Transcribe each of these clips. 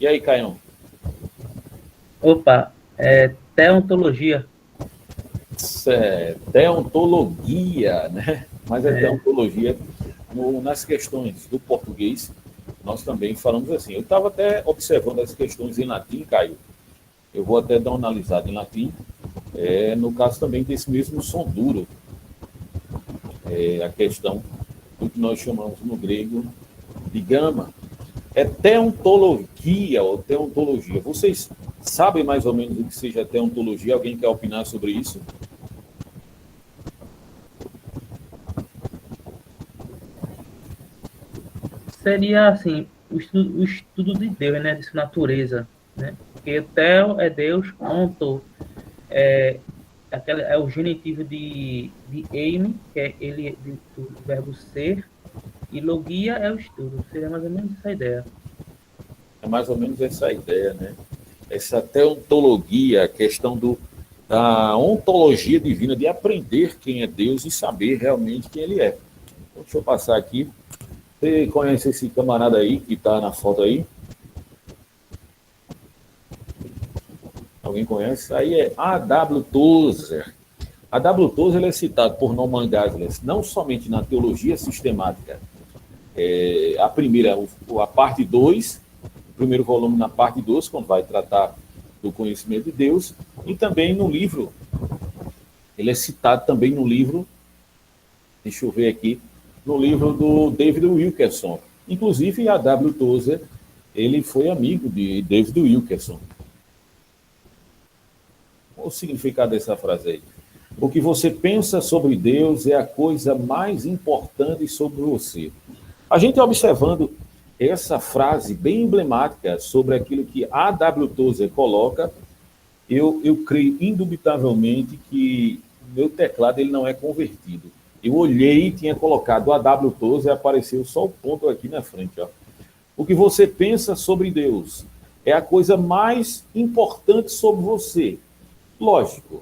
E aí, Caião? Opa, teontologia. Isso é deontologia, né? Mas é É, deontologia nas questões do português. Nós também falamos assim. Eu estava até observando as questões em latim, Caio. Eu vou até dar uma analisada em latim. No caso também desse mesmo som duro, a questão do que nós chamamos no grego de gama. É teontologia ou teontologia. Vocês sabem mais ou menos o que seja teontologia? Alguém quer opinar sobre isso? seria assim, o estudo de Deus, né? De sua natureza, né? Porque teo é Deus, onto é o genitivo de eime, que é ele do verbo ser, e logia é o estudo. Seria mais ou menos essa ideia. É mais ou menos essa ideia, né? Essa teontologia, a questão da ontologia divina, de aprender quem é Deus e saber realmente quem ele é. Então, deixa eu passar aqui. Você conhece esse camarada aí que está na foto aí? Alguém conhece? Aí é A.W. Tozer. A.W. Tozer ele é citado por Norman Geisler não somente na teologia sistemática, a primeira, a parte 2, o primeiro volume na parte 2, quando vai tratar do conhecimento de Deus, e também no livro, ele é citado também no livro, deixa eu ver aqui, no livro do David Wilkerson. Inclusive, a W. Tozer, ele foi amigo de David Wilkerson. Qual o significado dessa frase aí? O que você pensa sobre Deus é a coisa mais importante sobre você. A gente observando essa frase bem emblemática sobre aquilo que A.W. Tozer coloca, eu creio indubitavelmente que o meu teclado ele não é convertido. Eu olhei e tinha colocado A.W. Tozer e apareceu só o ponto aqui na frente. Ó. O que você pensa sobre Deus é a coisa mais importante sobre você. Lógico,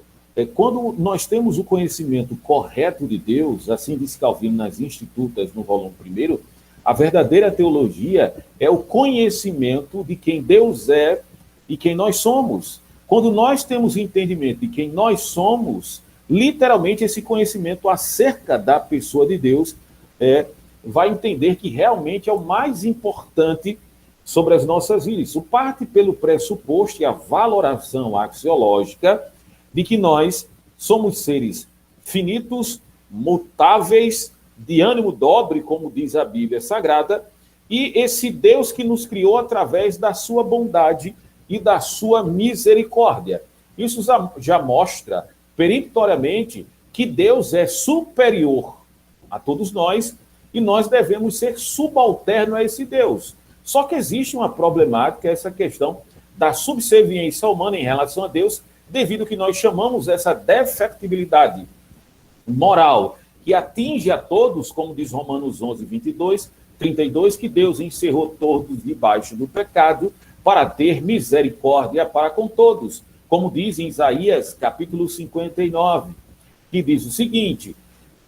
quando nós temos o conhecimento correto de Deus, assim diz Calvino nas Institutas, no volume 1º, a verdadeira teologia é o conhecimento de quem Deus é e quem nós somos. Quando nós temos entendimento de quem nós somos, literalmente esse conhecimento acerca da pessoa de Deus vai entender que realmente é o mais importante sobre as nossas vidas. Isso parte pelo pressuposto e a valoração axiológica de que nós somos seres finitos, mutáveis, de ânimo dobre, como diz a Bíblia Sagrada, e esse Deus que nos criou através da sua bondade e da sua misericórdia. Isso já mostra peremptoriamente que Deus é superior a todos nós e nós devemos ser subalternos a esse Deus. Só que existe uma problemática, essa questão da subserviência humana em relação a Deus, devido ao que nós chamamos essa defectibilidade moral, que atinge a todos, como diz Romanos 11, 22, 32, que Deus encerrou todos debaixo do pecado para ter misericórdia para com todos, como diz em Isaías, capítulo 59, que diz o seguinte,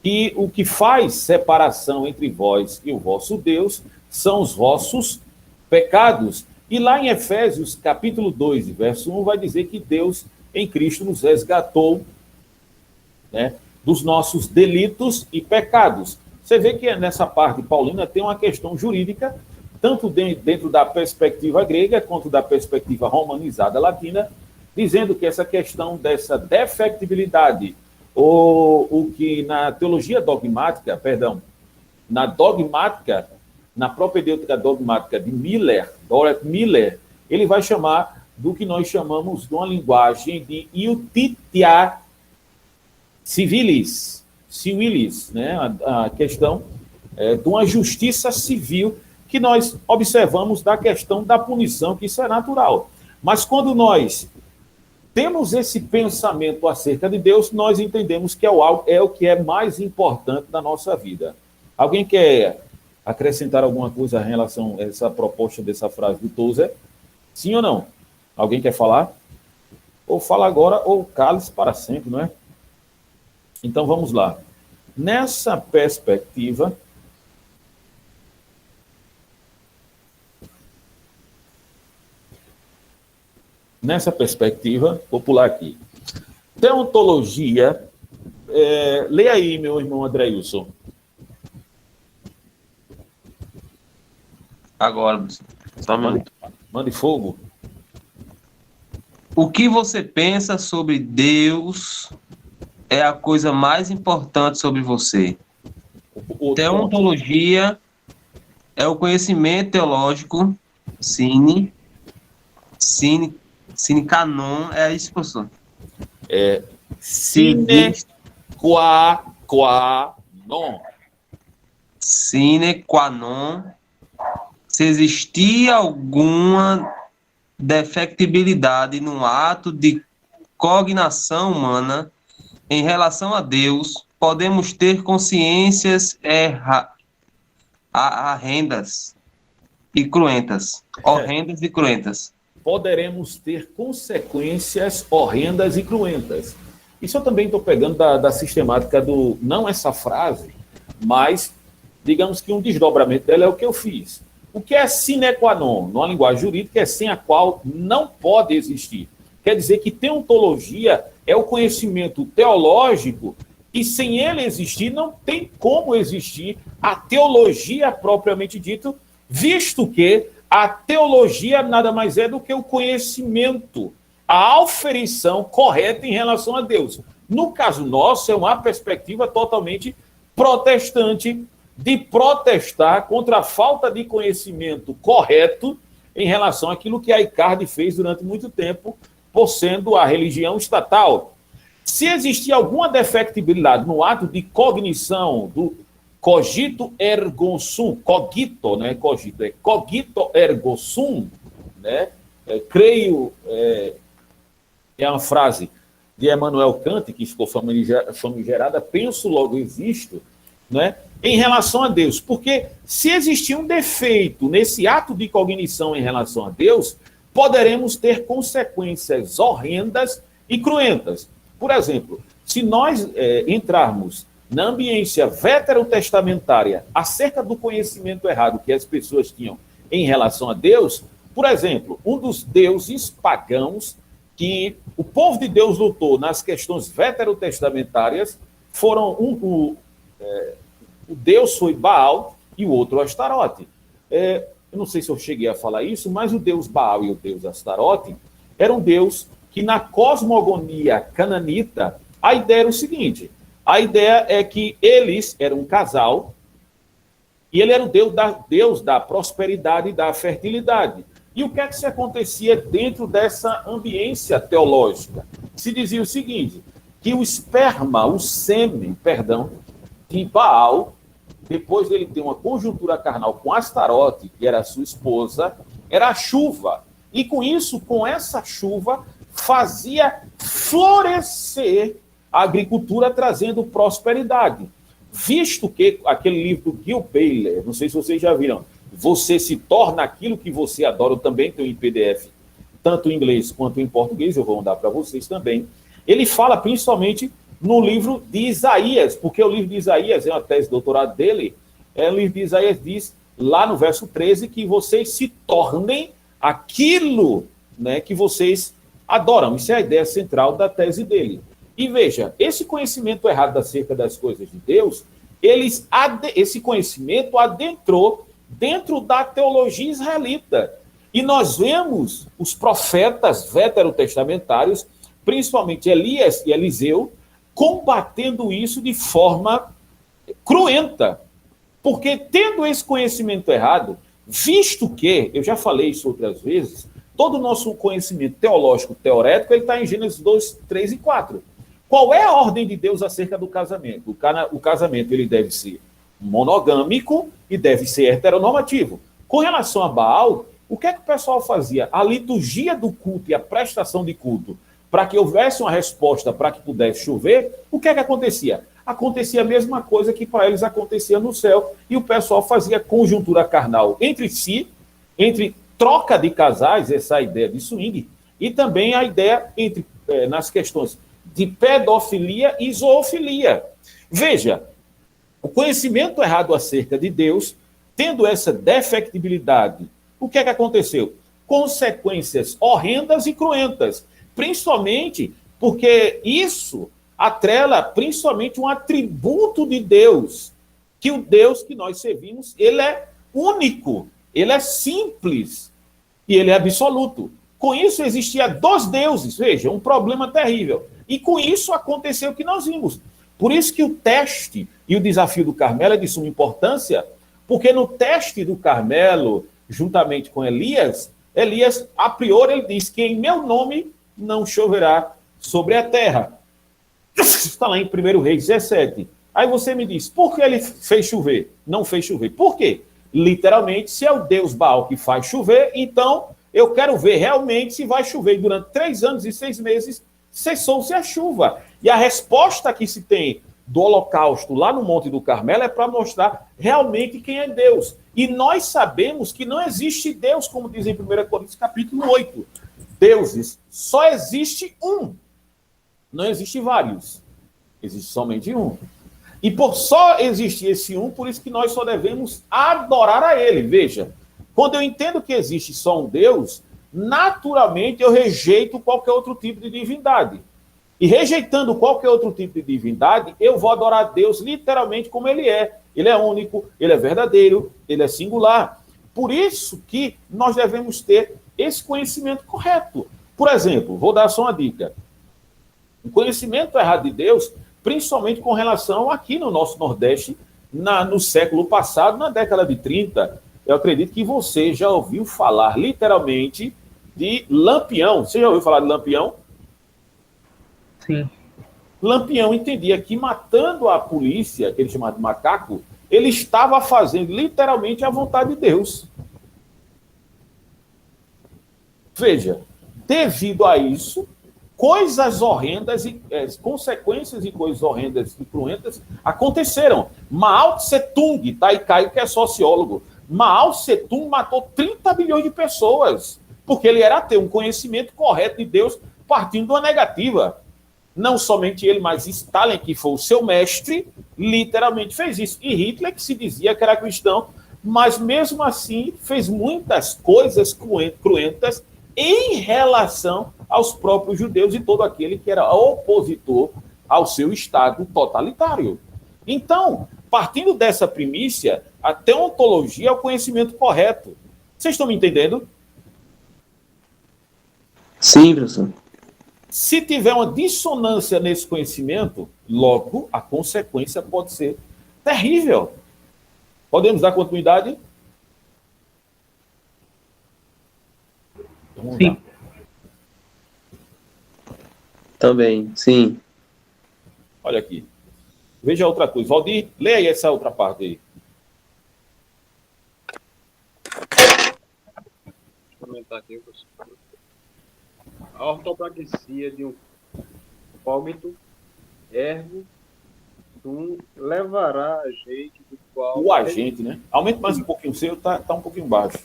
que o que faz separação entre vós e o vosso Deus são os vossos pecados. E lá em Efésios, capítulo 2, verso 1, vai dizer que Deus em Cristo nos resgatou, né, dos nossos delitos e pecados. Você vê que nessa parte paulina tem uma questão jurídica, tanto dentro da perspectiva grega quanto da perspectiva romanizada latina, dizendo que essa questão dessa defectibilidade, ou o que na teologia dogmática, na dogmática, na propedêutica dogmática de Dorothy Miller, ele vai chamar do que nós chamamos de uma linguagem de iuditia civilis, né? A questão de uma justiça civil que nós observamos da questão da punição, que isso é natural. Mas quando nós temos esse pensamento acerca de Deus, nós entendemos que é o que é mais importante na nossa vida. Alguém quer acrescentar alguma coisa em relação a essa proposta dessa frase do Tozer? Sim ou não? Alguém quer falar? Ou fala agora, ou cale-se para sempre, não é? Então, vamos lá. Nessa perspectiva, nessa perspectiva, vou pular aqui. Teontologia, leia aí, meu irmão Andreilson. Agora, só um minuto. Mande fogo. O que você pensa sobre Deus é a coisa mais importante sobre você. Teontologia é o conhecimento teológico, sine canon, é isso, professor? Sine qua non. Sine qua non. Se existir alguma defectibilidade no ato de cognação humana em relação a Deus, podemos ter consciências horrendas e cruentas. Horrendas e cruentas. Poderemos ter consequências horrendas e cruentas. Isso eu também estou pegando da sistemática do... Não essa frase, mas, digamos que um desdobramento dela é o que eu fiz. O que é sine qua non? Numa linguagem jurídica, é sem a qual não pode existir. Quer dizer que teontologia é o conhecimento teológico e sem ele existir não tem como existir a teologia propriamente dito, visto que a teologia nada mais é do que o conhecimento, a auferição correta em relação a Deus. No caso nosso, é uma perspectiva totalmente protestante, de protestar contra a falta de conhecimento correto em relação àquilo que a ICARD fez durante muito tempo, por sendo a religião estatal. Se existir alguma defectibilidade no ato de cognição do cogito ergo sum, cogito, né? Cogito, cogito ergo sum, né? Creio, é uma frase de Emmanuel Kant, que ficou famigerada, penso, logo existo, né? Em relação a Deus. Porque se existir um defeito nesse ato de cognição em relação a Deus, poderemos ter consequências horrendas e cruentas. Por exemplo, se nós entrarmos na ambiência veterotestamentária acerca do conhecimento errado que as pessoas tinham em relação a Deus, por exemplo, um dos deuses pagãos que o povo de Deus lutou nas questões veterotestamentárias foram o Deus foi Baal e o outro Astarote. Eu não sei se eu cheguei a falar isso, mas o Deus Baal e o Deus Astarote eram Deus que na cosmogonia cananita, a ideia era o seguinte, a ideia é que eles eram um casal e ele era o Deus da prosperidade e da fertilidade. E o que é que se acontecia dentro dessa ambiência teológica? Se dizia o seguinte, que o esperma, o sêmen, de Baal, depois dele ter uma conjuntura carnal com Astarote, que era a sua esposa, era a chuva. E com isso, com essa chuva, fazia florescer a agricultura, trazendo prosperidade. Visto que aquele livro do Gil Baylor, não sei se vocês já viram, Você se torna aquilo que você adora, eu também tenho em PDF, tanto em inglês quanto em português, eu vou mandar para vocês também. Ele fala principalmente no livro de Isaías, porque o livro de Isaías é uma tese de doutorado dele, o livro de Isaías diz, lá no verso 13, que vocês se tornem aquilo, né, que vocês adoram. Isso é a ideia central da tese dele. E veja, esse conhecimento errado acerca das coisas de Deus, esse conhecimento adentrou dentro da teologia israelita. E nós vemos os profetas veterotestamentários, principalmente Elias e Eliseu, combatendo isso de forma cruenta. Porque tendo esse conhecimento errado, visto que, eu já falei isso outras vezes, todo o nosso conhecimento teológico, teorético, ele está em Gênesis 2, 3 e 4. Qual é a ordem de Deus acerca do casamento? O casamento ele deve ser monogâmico e deve ser heteronormativo. Com relação a Baal, o que é que o pessoal fazia? A liturgia do culto e a prestação de culto, para que houvesse uma resposta para que pudesse chover, o que é que acontecia? Acontecia a mesma coisa que para eles acontecia no céu, e o pessoal fazia conjuntura carnal entre si, entre troca de casais, essa ideia de swing, e também a ideia entre nas questões de pedofilia e zoofilia. Veja, o conhecimento errado acerca de Deus, tendo essa defectibilidade, o que é que aconteceu? consequências horrendas e cruentas, principalmente porque isso atrela principalmente um atributo de Deus, que o Deus que nós servimos, ele é único, ele é simples e ele é absoluto. Com isso existia dois deuses, veja, um problema terrível. E com isso aconteceu o que nós vimos. Por isso que o teste e o desafio do Carmelo é de suma importância, porque no teste do Carmelo, juntamente com Elias, a priori, ele diz que em meu nome não choverá sobre a terra. Está lá em 1 Reis 17. Aí você me diz, por que ele fez chover? Não fez chover. Por quê? Literalmente, se é o Deus Baal que faz chover, então eu quero ver realmente se vai chover. Durante 3 anos e 6 meses, cessou-se a chuva. E a resposta que se tem do holocausto lá no Monte do Carmelo é para mostrar realmente quem é Deus. E nós sabemos que não existe Deus, como diz em 1 Coríntios capítulo 8. Deuses, só existe um. Não existe vários. Existe somente um. E por só existir esse um, por isso que nós só devemos adorar a ele. Veja, quando eu entendo que existe só um Deus, naturalmente eu rejeito qualquer outro tipo de divindade. E rejeitando qualquer outro tipo de divindade, eu vou adorar a Deus literalmente como ele é. Ele é único, ele é verdadeiro, ele é singular. Por isso que nós devemos ter esse conhecimento correto. Por exemplo, vou dar só uma dica. O conhecimento errado de Deus, principalmente com relação aqui no nosso Nordeste, no século passado, na década de 30, eu acredito que você já ouviu falar literalmente de Lampião. Você já ouviu falar de Lampião? Sim. Lampião entendia que matando a polícia, que ele chamava de macaco, ele estava fazendo literalmente a vontade de Deus. Veja, devido a isso, coisas horrendas e consequências de coisas horrendas e cruentas aconteceram. Mao Tse-tung, Caio, que é sociólogo, Mao Tse-tung matou 30 bilhões de pessoas, porque ele era ter um conhecimento correto de Deus partindo de uma negativa. Não somente ele, mas Stalin, que foi o seu mestre, literalmente fez isso. E Hitler, que se dizia que era cristão, mas mesmo assim fez muitas coisas cruentas em relação aos próprios judeus e todo aquele que era opositor ao seu Estado totalitário. Então, partindo dessa primícia, a teontologia é o conhecimento correto. Vocês estão me entendendo? Sim, professor. Se tiver uma dissonância nesse conhecimento, logo a consequência pode ser terrível. Podemos dar continuidade? Sim. Também, sim. Olha aqui. Veja outra coisa. Valdir, leia aí essa outra parte aí. Deixa eu comentar aqui, professor. A ortopraxia de um cógnito ergo levará a gente do qual... O agente, né? Aumente mais um pouquinho o seu, tá um pouquinho baixo.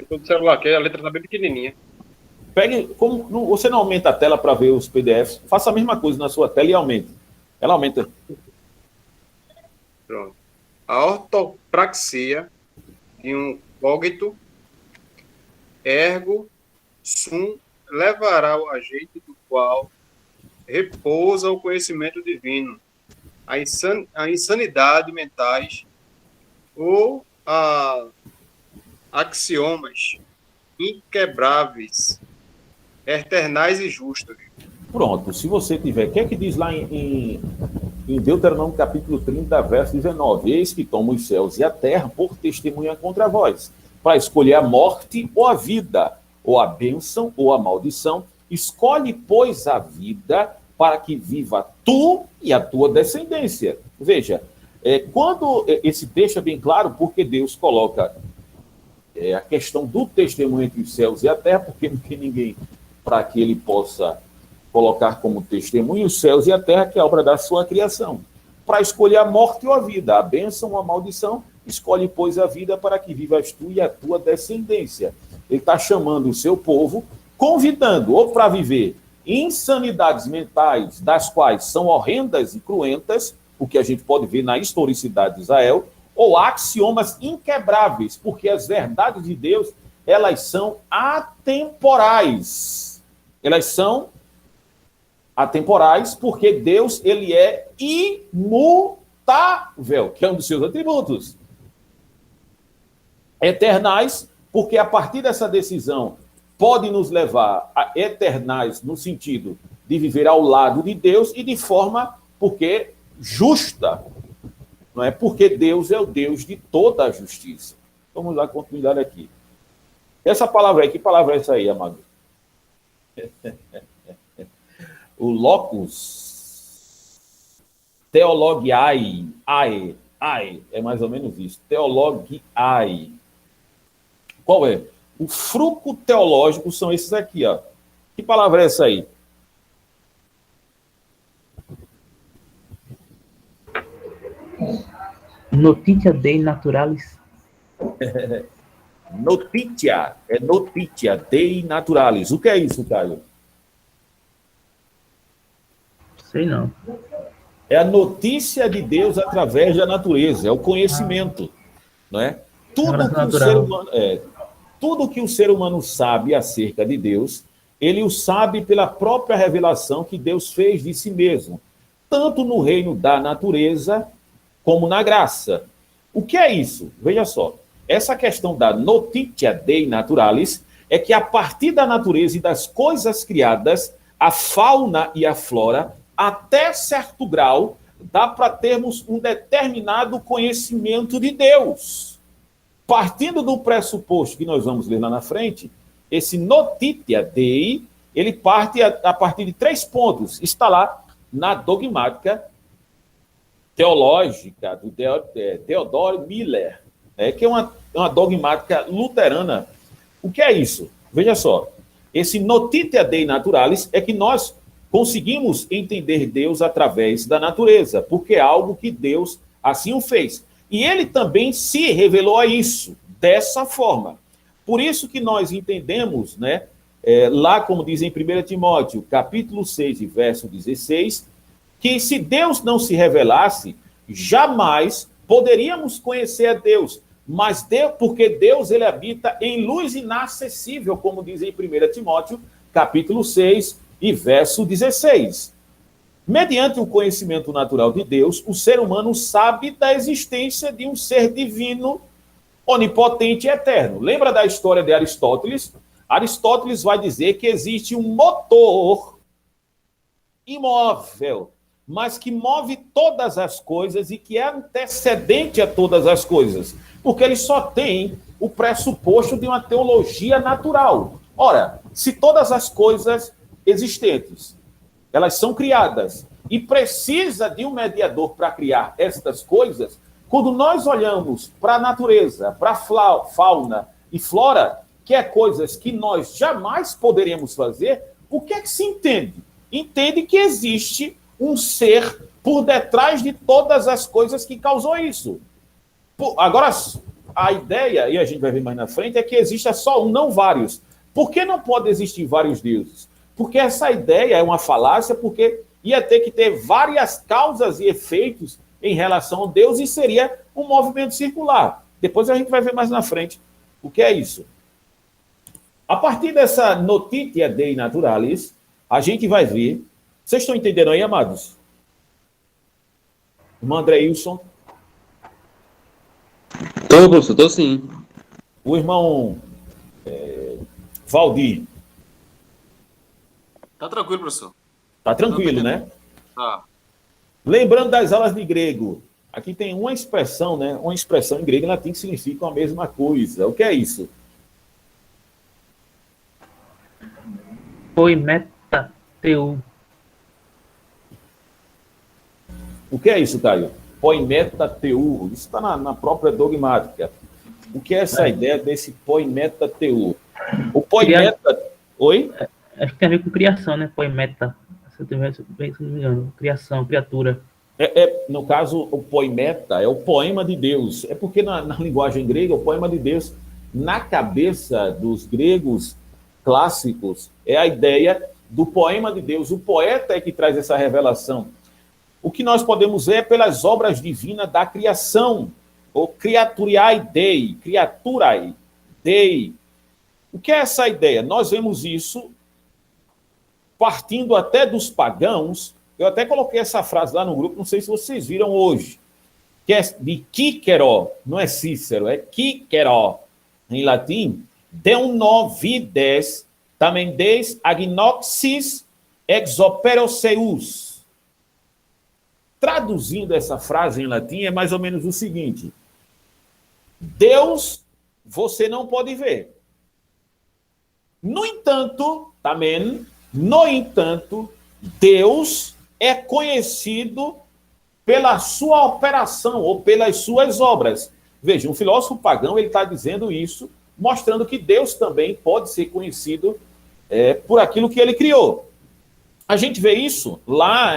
Todo celular aqui, a letra tá bem pequenininha. Pegue, você não aumenta a tela para ver os PDFs, faça a mesma coisa na sua tela e aumente. Ela aumenta. Pronto. A ortopraxia de um cógnito ergo sum levará o agente do qual repousa o conhecimento divino, a insanidade mentais ou a axiomas inquebráveis, eternais e justos. Pronto, se você tiver, o que é que diz lá em Deuteronômio capítulo 30, verso 19? Eis que tomo os céus e a terra por testemunha contra vós, para escolher a morte ou a vida, ou a bênção ou a maldição. Escolhe, pois, a vida para que viva tu e a tua descendência. Veja, quando esse texto é bem claro, porque Deus coloca a questão do testemunho entre os céus e a terra, porque não tem ninguém para que ele possa colocar como testemunho os céus e a terra, que é a obra da sua criação. Para escolher a morte ou a vida, a bênção ou a maldição, escolhe, pois, a vida para que vivas tu e a tua descendência. Ele está chamando o seu povo, convidando ou para viver insanidades mentais, das quais são horrendas e cruentas, o que a gente pode ver na historicidade de Israel, ou axiomas inquebráveis, porque as verdades de Deus, elas são atemporais. Elas são atemporais porque Deus, ele é imutável, que é um dos seus atributos. Eternais, porque a partir dessa decisão pode nos levar a eternais no sentido de viver ao lado de Deus e de forma porque justa, não é? Porque Deus é o Deus de toda a justiça. Vamos dar continuidade aqui. Essa palavra aí, que palavra é essa aí, amado? O locus theologiae, é mais ou menos isso, theologiae. Qual é? O fruto teológico são esses aqui, ó. Que palavra é essa aí? Notitia Dei Naturalis. Notitia Dei Naturalis. O que é isso, Caio? Sei não. É a notícia de Deus através da natureza, é o conhecimento, não é? Tudo que o ser humano sabe acerca de Deus, ele o sabe pela própria revelação que Deus fez de si mesmo, tanto no reino da natureza como na graça. O que é isso? Veja só, essa questão da notitia Dei Naturalis é que a partir da natureza e das coisas criadas, a fauna e a flora, até certo grau, dá para termos um determinado conhecimento de Deus. Partindo do pressuposto que nós vamos ler lá na frente, esse notitia Dei, ele parte a partir de 3 pontos. Está lá na dogmática teológica do Theodor Miller, né, que é uma dogmática luterana. O que é isso? Veja só, esse notitia Dei Naturalis é que nós conseguimos entender Deus através da natureza, porque é algo que Deus assim o fez. E ele também se revelou a isso, dessa forma. Por isso que nós entendemos, né, lá como diz em 1 Timóteo, capítulo 6, verso 16, que se Deus não se revelasse, jamais poderíamos conhecer a Deus. Mas porque Deus, ele habita em luz inacessível, como diz em 1 Timóteo, capítulo 6, e verso 16. Mediante o conhecimento natural de Deus, o ser humano sabe da existência de um ser divino, onipotente e eterno. Lembra da história de Aristóteles? Aristóteles vai dizer que existe um motor imóvel, mas que move todas as coisas e que é antecedente a todas as coisas, porque ele só tem o pressuposto de uma teologia natural. Ora, se todas as coisas existentes, elas são criadas e precisa de um mediador para criar estas coisas, quando nós olhamos para a natureza, para a fauna e flora, que é coisas que nós jamais poderíamos fazer, o que é que se entende? Entende que existe um ser por detrás de todas as coisas que causou isso. Agora, a ideia, e a gente vai ver mais na frente, é que exista só um, não vários. Por que não pode existir vários deuses? Porque essa ideia é uma falácia, porque ia ter que ter várias causas e efeitos em relação a Deus e seria um movimento circular. Depois a gente vai ver mais na frente o que é isso. A partir dessa notitia Dei Naturalis, a gente vai ver... Vocês estão entendendo aí, amados? Irmão André Wilson? Estou, professor, estou sim. O irmão Valdir? Tá tranquilo, professor. Tá tranquilo, né? Tá. Lembrando das aulas de grego, aqui tem uma expressão, né? Uma expressão em grego e latim que significam a mesma coisa. O que é isso? Poimetateu. O que é isso, Caio? Poimetateu. Isso está na própria dogmática. O que é essa ideia desse poimetateu? O poimeta... Oi? Acho que tem a ver com criação, né? Poimeta. Se eu não me engano. Criação, criatura. No caso, o poimeta é o poema de Deus. É porque na linguagem grega, o poema de Deus, na cabeça dos gregos clássicos, é a ideia do poema de Deus. O poeta é que traz essa revelação. O que nós podemos ver é pelas obras divinas da criação. ou criaturiae Dei, criaturae Dei. O que é essa ideia? Nós vemos isso partindo até dos pagãos. Eu até coloquei essa frase lá no grupo, não sei se vocês viram hoje, que é de Cícero, não é Cícero, é Cícero, em latim, Deum novides, tamen des agnoxis exoperoseus. Traduzindo essa frase em latim, é mais ou menos o seguinte: Deus você não pode ver. No entanto, também, no entanto, Deus é conhecido pela sua operação ou pelas suas obras. Veja, um filósofo pagão ele está dizendo isso, mostrando que Deus também pode ser conhecido por aquilo que ele criou. A gente vê isso lá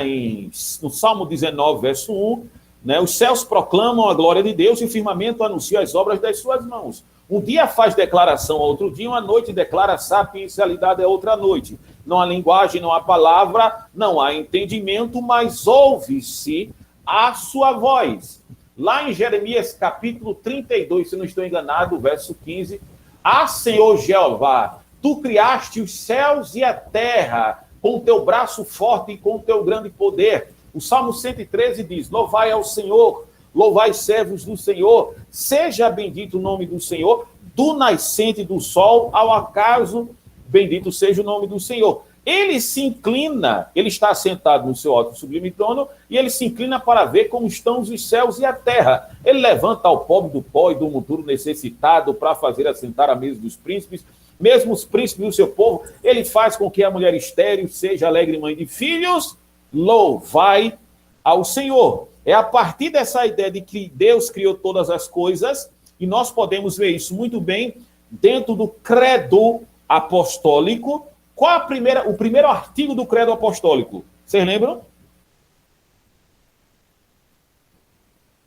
no Salmo 19, verso 1, né? Os céus proclamam a glória de Deus e o firmamento anuncia as obras das suas mãos. Um dia faz declaração a outro dia, uma noite declara sapiencialidade a outra noite. Não há linguagem, não há palavra, não há entendimento, mas ouve-se a sua voz. Lá em Jeremias capítulo 32, se não estou enganado, verso 15, Ah, Senhor Jeová, tu criaste os céus e a terra com o teu braço forte e com o teu grande poder. O Salmo 113 diz, louvai ao Senhor, louvai servos do Senhor, seja bendito o nome do Senhor, do nascente do sol ao acaso, bendito seja o nome do Senhor. Ele se inclina, ele está sentado no seu alto e sublime trono, e ele se inclina para ver como estão os céus e a terra. Ele levanta ao pobre do pó e do monturo necessitado para fazer assentar a mesa dos príncipes, mesmo os príncipes do seu povo, ele faz com que a mulher estéril seja alegre mãe de filhos, louvai ao Senhor. É a partir dessa ideia de que Deus criou todas as coisas, e nós podemos ver isso muito bem dentro do credo apostólico. Qual o primeiro artigo do credo apostólico? Vocês lembram?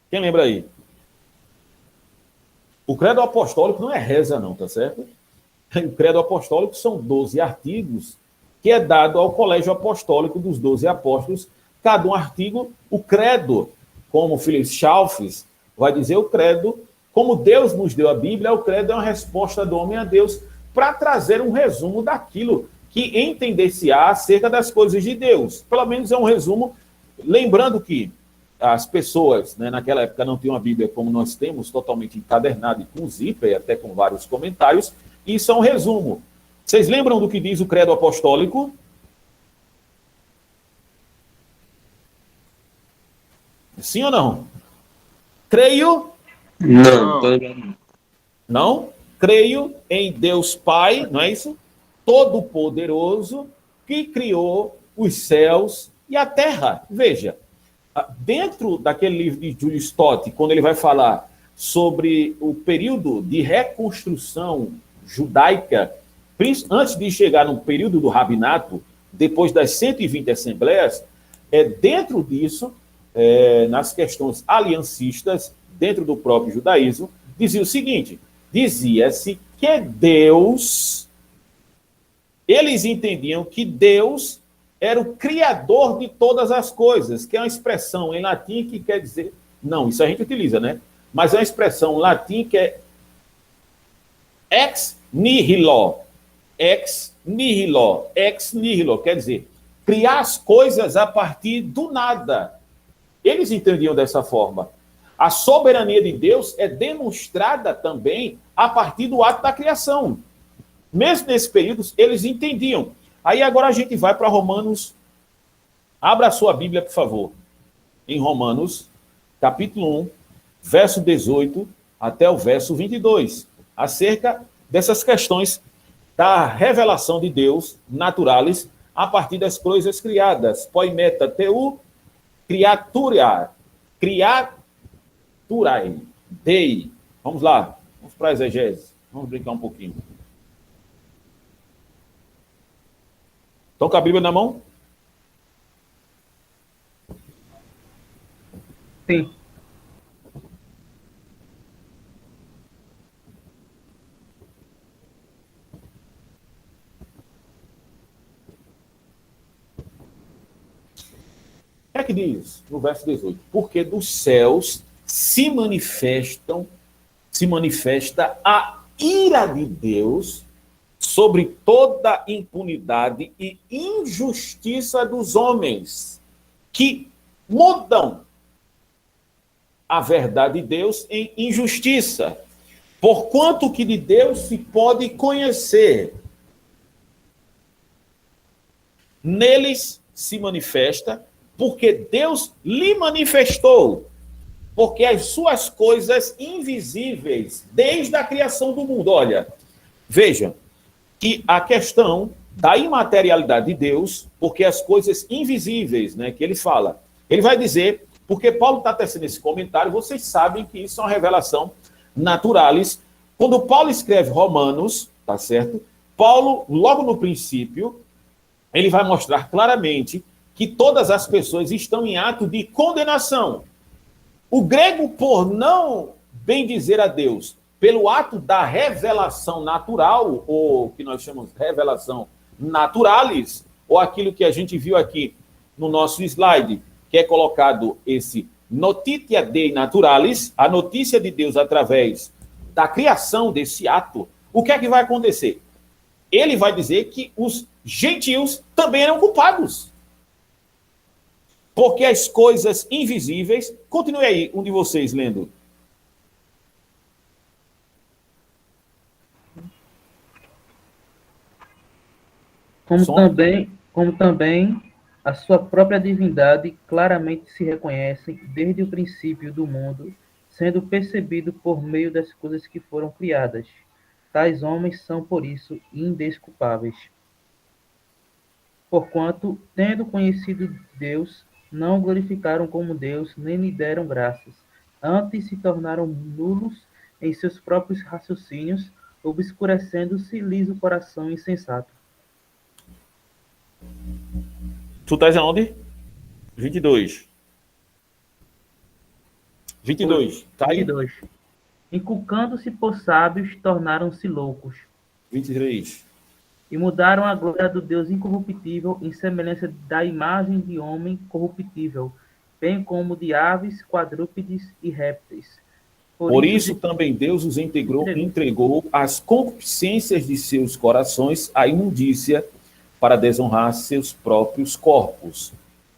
Quem lembra aí? O credo apostólico não é reza não, tá certo? O credo apostólico são 12 artigos que é dado ao colégio apostólico dos 12 apóstolos. Cada um artigo, o credo, como Philip Schaffes vai dizer, o credo, como Deus nos deu a Bíblia, o credo é uma resposta do homem a Deus para trazer um resumo daquilo que entender-se-á acerca das coisas de Deus. Pelo menos é um resumo, lembrando que as pessoas, né, naquela época não tinham a Bíblia como nós temos, totalmente encadernada e com zíper, até com vários comentários. Isso é um resumo. Vocês lembram do que diz o credo apostólico? Sim ou não? Creio? Não. Não? Creio em Deus Pai, não é isso? Todo-Poderoso, que criou os céus e a terra. Veja, dentro daquele livro de Júlio Stott, quando ele vai falar sobre o período de reconstrução judaica, antes de chegar no período do rabinato, depois das 120 assembleias, dentro disso, nas questões aliancistas, dentro do próprio judaísmo, dizia o seguinte, dizia-se que Deus, eles entendiam que Deus era o criador de todas as coisas, que é uma expressão em latim que quer dizer, não, isso a gente utiliza, né? Mas é uma expressão em latim que é ex nihilo, quer dizer, criar as coisas a partir do nada. Eles entendiam dessa forma. A soberania de Deus é demonstrada também a partir do ato da criação. Mesmo nesse período, eles entendiam. Aí agora a gente vai para Romanos. Abra a sua Bíblia, por favor. Em Romanos, capítulo 1, verso 18 até o verso 22. Acerca dessas questões da revelação de Deus, naturalis, a partir das coisas criadas. Poimeta teu, criaturae, dei. Vamos lá, vamos para a exegese. Vamos brincar um pouquinho. Estão com a Bíblia na mão? Sim. O que é que diz no verso 18? Porque dos céus se manifesta a ira de Deus sobre toda impunidade e injustiça dos homens que mudam a verdade de Deus em injustiça, porquanto que de Deus se pode conhecer. Neles se manifesta, porque Deus lhe manifestou, porque as suas coisas invisíveis, desde a criação do mundo. Olha, veja, que a questão da imaterialidade de Deus, porque as coisas invisíveis, né, que ele fala, ele vai dizer, porque Paulo está tecendo esse comentário, vocês sabem que isso é uma revelação naturalis. Quando Paulo escreve Romanos, tá certo? Paulo, logo no princípio, ele vai mostrar claramente que todas as pessoas estão em ato de condenação. O grego, por não bem dizer a Deus, pelo ato da revelação natural, ou que nós chamamos de revelação naturalis, ou aquilo que a gente viu aqui no nosso slide, que é colocado esse notitia Dei naturalis, a notícia de Deus através da criação desse ato, o que é que vai acontecer? Ele vai dizer que os gentios também eram culpados. Porque as coisas invisíveis... Continue aí, um de vocês lendo. Como também a sua própria divindade claramente se reconhece desde o princípio do mundo, sendo percebido por meio das coisas que foram criadas. Tais homens são, por isso, indesculpáveis. Porquanto, tendo conhecido Deus, não o glorificaram como Deus, nem lhe deram graças. Antes se tornaram nulos em seus próprios raciocínios, obscurecendo-se-lhes o coração insensato. Tu estás aonde? 22. 22. Tá aí? 22. Inculcando-se por sábios, tornaram-se loucos. 23. E mudaram a glória do Deus incorruptível em semelhança da imagem de homem corruptível, bem como de aves, quadrúpedes e répteis. Por isso também Deus os entregou às concupiscências de seus corações, à imundícia, para desonrar seus próprios corpos.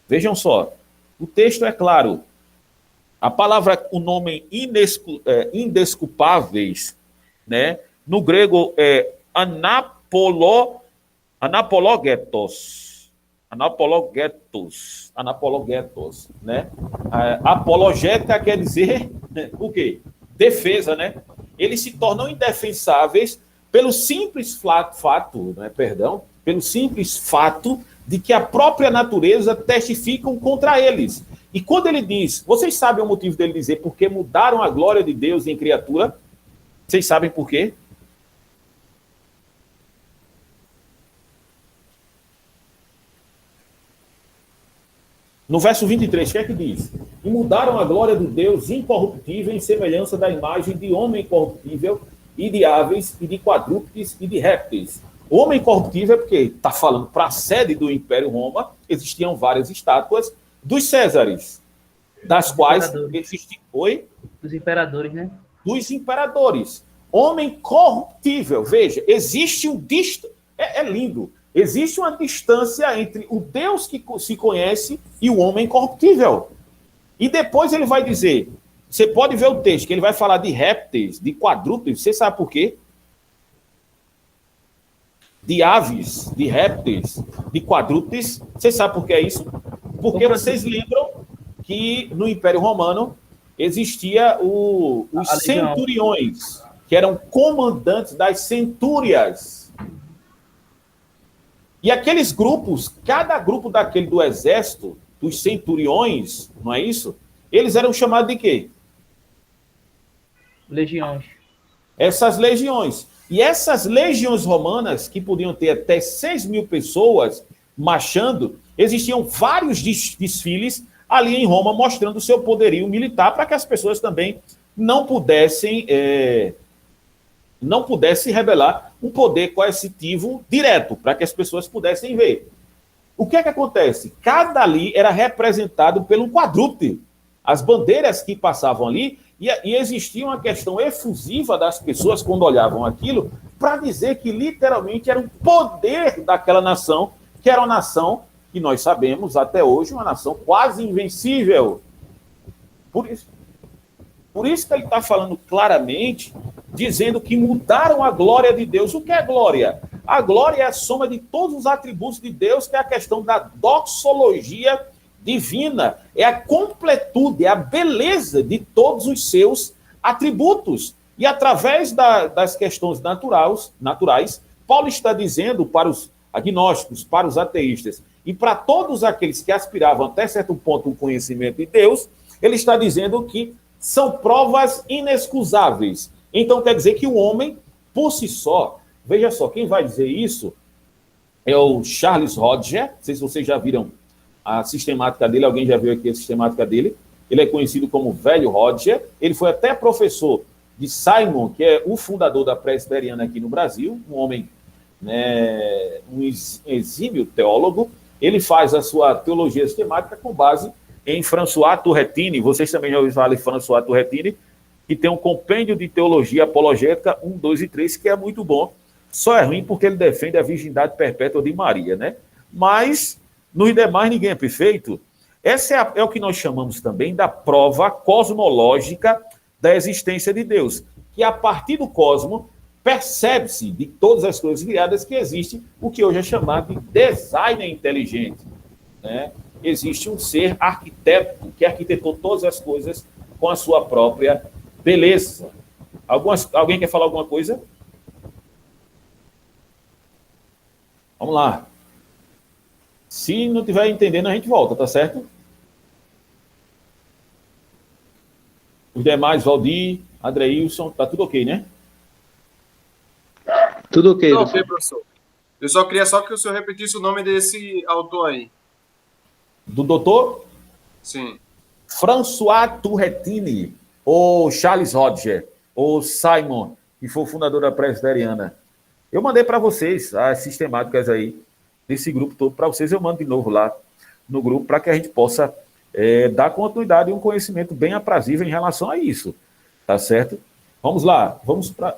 Vejam só, o texto é claro. A palavra, o nome indesculpáveis, né? No grego é anapologetos, né? Apologética quer dizer o quê? Defesa, né? Eles se tornam indefensáveis pelo simples pelo simples fato de que a própria natureza testificam contra eles. E quando ele diz, vocês sabem o motivo dele dizer porque mudaram a glória de Deus em criatura? Vocês sabem por quê? No verso 23, o que é que diz? E mudaram a glória do Deus incorruptível em semelhança da imagem de homem corruptível e de aves e de quadrúpedes e de répteis. O homem corruptível é porque está falando para a sede do Império Roma, existiam várias estátuas dos Césares, das quais existiam... Oi? Dos imperadores, né? Dos imperadores. Homem corruptível. Veja, existe é lindo. Existe uma distância entre o Deus que se conhece e o homem corruptível. E depois ele vai dizer, você pode ver o texto, que ele vai falar de répteis, de quadrúpedes, você sabe por quê? De aves, de répteis, de quadrúpedes, você sabe por que é isso? Porque vocês lembram que no Império Romano existia os centuriões, que eram comandantes das centúrias. E aqueles grupos, cada grupo daquele do exército, dos centuriões, não é isso? Eles eram chamados de quê? Legiões. Essas legiões. E essas legiões romanas, que podiam ter até 6.000 pessoas marchando, existiam vários desfiles ali em Roma, mostrando o seu poderio militar, para que as pessoas também não pudessem revelar um poder coercitivo direto, para que as pessoas pudessem ver. O que é que acontece? Cada ali era representado por um quadrúpede. As bandeiras que passavam ali E existia uma questão efusiva das pessoas quando olhavam aquilo, para dizer que literalmente era o poder daquela nação, que era uma nação que nós sabemos até hoje, uma nação quase invencível. Por isso que ele está falando claramente, dizendo que mudaram a glória de Deus. O que é glória? A glória é a soma de todos os atributos de Deus, que é a questão da doxologia divina, é a completude, é a beleza de todos os seus atributos. E através das questões naturais, Paulo está dizendo para os agnósticos, para os ateístas e para todos aqueles que aspiravam até certo ponto o conhecimento de Deus, ele está dizendo que são provas inexcusáveis. Então quer dizer que o homem, por si só, veja só, quem vai dizer isso é o Charles Hodge. Não sei se vocês já viram a sistemática dele, alguém já viu aqui a sistemática dele. Ele é conhecido como Velho Hodge. Ele foi até professor de Simon, que é o fundador da Presbiteriana aqui no Brasil, um homem, né, um exímio teólogo. Ele faz a sua teologia sistemática com base em François Turretini. Vocês também já ouviram falar em François Turretini, que tem um compêndio de teologia apologética 1, 2 e 3, que é muito bom. Só é ruim porque ele defende a virgindade perpétua de Maria, né? Mas, nos demais, ninguém é perfeito. Essa é o que nós chamamos também da prova cosmológica da existência de Deus, que a partir do cosmo percebe-se de todas as coisas criadas que existe o que hoje é chamado de design inteligente, né? Existe um ser arquiteto que arquitetou todas as coisas com a sua própria beleza. Alguém quer falar alguma coisa? Vamos lá. Se não estiver entendendo, a gente volta, tá certo? Os demais, Valdir, Adreilson, tá tudo ok, né? Tudo ok. Tudo ok, professor. Eu só queria que o senhor repetisse o nome desse autor aí. Do doutor? Sim. François Turretini, ou Charles Hodge, ou Simon, que foi o fundador da Presbiteriana. Eu mandei para vocês as sistemáticas aí, desse grupo todo, para vocês eu mando de novo lá no grupo, para que a gente possa dar continuidade e um conhecimento bem aprazível em relação a isso, tá certo? Vamos lá, vamos para...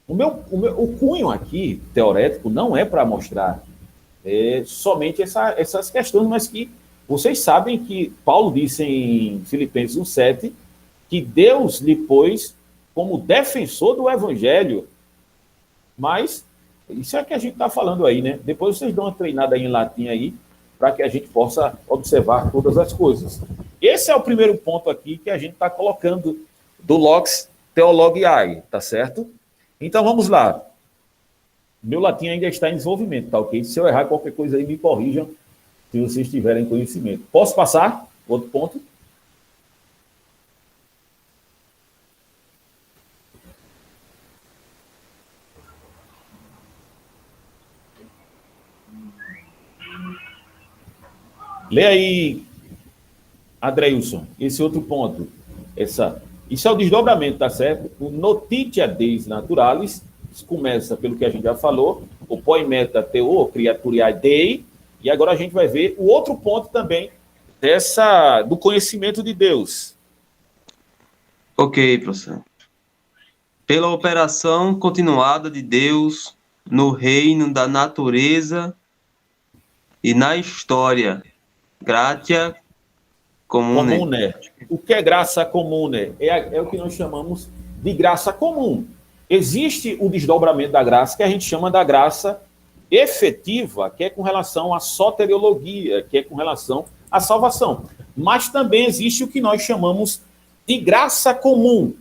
O cunho aqui, teorético, não é para mostrar somente essas questões, mas que vocês sabem que Paulo disse em Filipenses 1,7 que Deus lhe pôs como defensor do evangelho. Mas isso é que a gente está falando aí, né? Depois vocês dão uma treinada aí em latim aí, para que a gente possa observar todas as coisas. Esse é o primeiro ponto aqui que a gente está colocando do Lux Theologiae, tá certo? Então vamos lá. Meu latim ainda está em desenvolvimento, tá ok? Se eu errar qualquer coisa aí, me corrijam, se vocês tiverem conhecimento. Posso passar? Outro ponto? Lê aí, Adreilson, esse outro ponto. Isso é o desdobramento, tá certo? O notitia deis naturalis começa pelo que a gente já falou, o poimeta teo, criaturiae dei, e agora a gente vai ver o outro ponto também do conhecimento de Deus. Ok, professor. Pela operação continuada de Deus no reino da natureza e na história, gratia comune. Comune. O que é graça comune? É o que nós chamamos de graça comum. Existe o desdobramento da graça, que a gente chama da graça efetiva, que é com relação à soteriologia, que é com relação à salvação. Mas também existe o que nós chamamos de graça comum.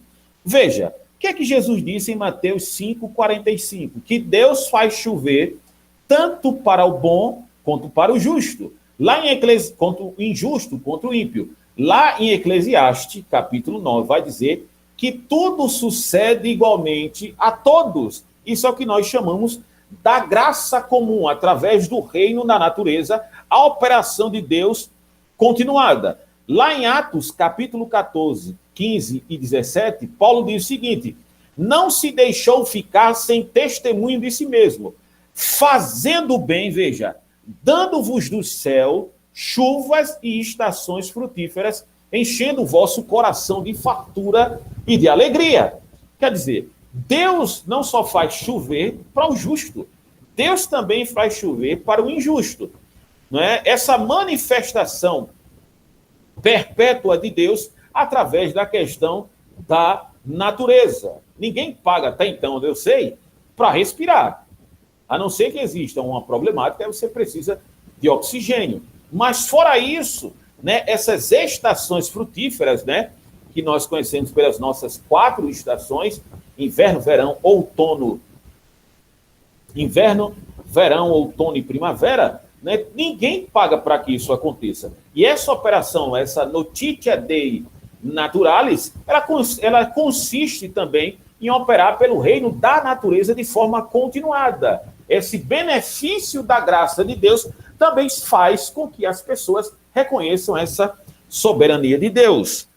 Veja, o que é que Jesus disse em Mateus 5,45? Que Deus faz chover tanto para o bom quanto para o justo. Lá em contra o injusto, contra o ímpio. Lá em Eclesiastes, capítulo 9, vai dizer que tudo sucede igualmente a todos. Isso é o que nós chamamos da graça comum, através do reino da natureza, a operação de Deus continuada. Lá em Atos, capítulo 14, 15 e 17, Paulo diz o seguinte: não se deixou ficar sem testemunho de si mesmo, fazendo bem, veja, dando-vos do céu chuvas e estações frutíferas, enchendo o vosso coração de fartura e de alegria. Quer dizer, Deus não só faz chover para o justo, Deus também faz chover para o injusto. Não é? Essa manifestação perpétua de Deus através da questão da natureza. Ninguém paga, até então, eu sei, para respirar. A não ser que exista uma problemática, você precisa de oxigênio. Mas fora isso, né, essas estações frutíferas, né, que nós conhecemos pelas nossas 4 estações, inverno, verão, outono e primavera, né, ninguém paga para que isso aconteça. E essa operação, essa notitia dei naturalis, ela consiste também em operar pelo reino da natureza de forma continuada. Esse benefício da graça de Deus também faz com que as pessoas reconheçam essa soberania de Deus.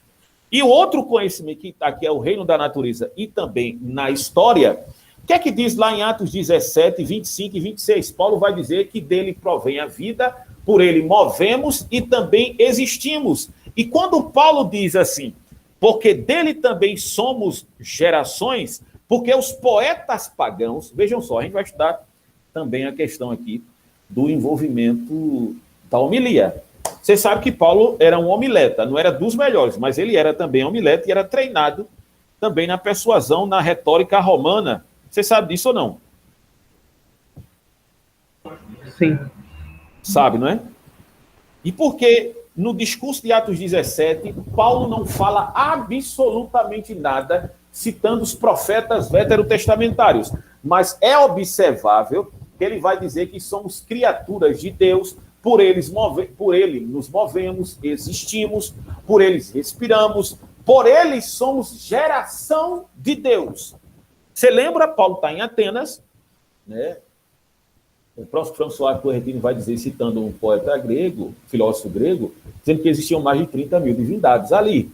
E o outro conhecimento que está aqui é o reino da natureza e também na história. O que é que diz lá em Atos 17, 25 e 26? Paulo vai dizer que dele provém a vida, por ele movemos e também existimos. E quando Paulo diz assim, porque dele também somos gerações, porque os poetas pagãos, vejam só, a gente vai estudar também a questão aqui do envolvimento da homilia. Você sabe que Paulo era um homileta, não era dos melhores, mas ele era também homileta e era treinado também na persuasão, na retórica romana. Você sabe disso ou não? Sim. Sabe, não é? E por que no discurso de Atos 17, Paulo não fala absolutamente nada citando os profetas veterotestamentários, mas é observável que ele vai dizer que somos criaturas de Deus, por ele nos movemos, existimos, por eles respiramos, por ele somos geração de Deus. Você lembra, Paulo está em Atenas, né? O próprio François Corretini vai dizer, citando um poeta grego, filósofo grego, dizendo que existiam mais de 30 mil divindades ali.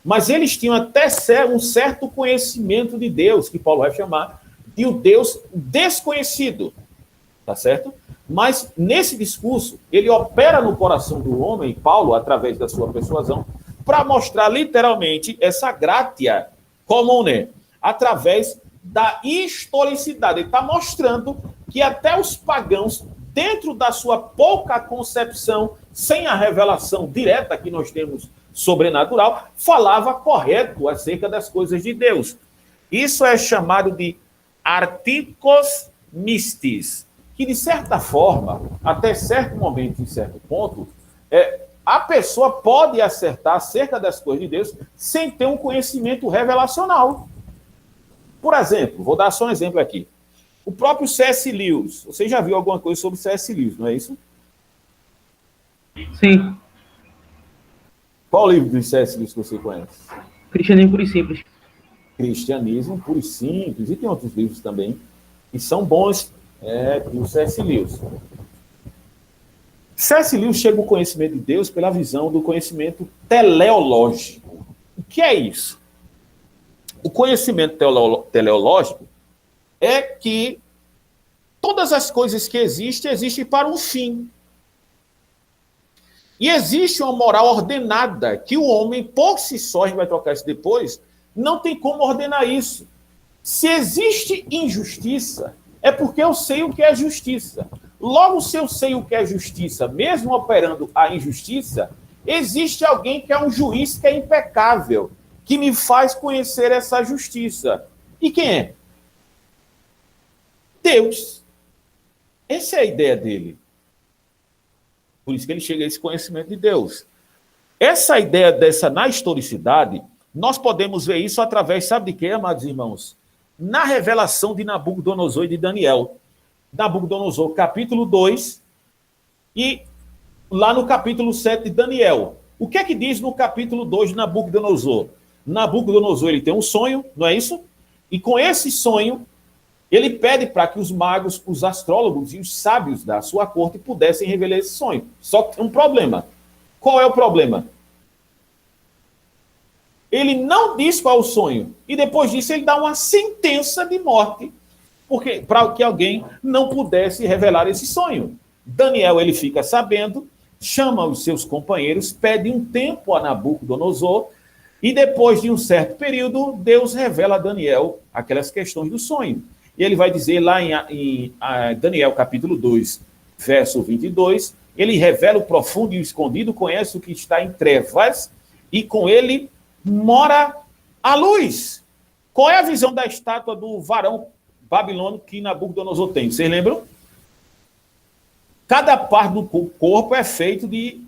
Mas eles tinham até um certo conhecimento de Deus, que Paulo vai chamar de o Deus desconhecido. Tá certo? Mas nesse discurso, ele opera no coração do homem, Paulo, através da sua persuasão, para mostrar literalmente essa gratia comune, através da historicidade. Ele está mostrando que até os pagãos, dentro da sua pouca concepção, sem a revelação direta que nós temos sobrenatural, falava correto acerca das coisas de Deus. Isso é chamado de articos mistis, que de certa forma, até certo momento, em certo ponto, a pessoa pode acertar acerca das coisas de Deus sem ter um conhecimento revelacional. Por exemplo, vou dar só um exemplo aqui. O próprio C.S. Lewis. Você já viu alguma coisa sobre C.S. Lewis, não é isso? Sim. Qual livro do C.S. Lewis que você conhece? Cristianismo Puro e Simples. Cristianismo Puro e Simples. E tem outros livros também que são bons do C.S. Lewis. C.S. Lewis chega ao conhecimento de Deus pela visão do conhecimento teleológico. O que é isso? O conhecimento teleológico é que todas as coisas que existem para um fim. E existe uma moral ordenada que o homem, por si só, a gente vai trocar isso depois, não tem como ordenar isso. Se existe injustiça, é porque eu sei o que é justiça. Logo, se eu sei o que é justiça, mesmo operando a injustiça, existe alguém que é um juiz que é impecável, que me faz conhecer essa justiça. E quem é? Deus. Essa é a ideia dele. Por isso que ele chega a esse conhecimento de Deus. Essa ideia na historicidade, nós podemos ver isso através, sabe de quê, amados irmãos? Na revelação de Nabucodonosor e de Daniel. Nabucodonosor, capítulo 2, e lá no capítulo 7 de Daniel. O que é que diz no capítulo 2 de Nabucodonosor? Nabucodonosor, ele tem um sonho, não é isso? E com esse sonho, ele pede para que os magos, os astrólogos e os sábios da sua corte pudessem revelar esse sonho. Só que tem um problema. Qual é o problema? Ele não diz qual é o sonho. E depois disso ele dá uma sentença de morte para que alguém não pudesse revelar esse sonho. Daniel, ele fica sabendo, chama os seus companheiros, pede um tempo a Nabucodonosor, e depois de um certo período, Deus revela a Daniel aquelas questões do sonho. E ele vai dizer lá em Daniel capítulo 2, verso 22, ele revela o profundo e o escondido, conhece o que está em trevas, e com ele mora a luz. Qual é a visão da estátua do varão babilônico que Nabucodonosor tem? Vocês lembram? Cada parte do corpo é feito de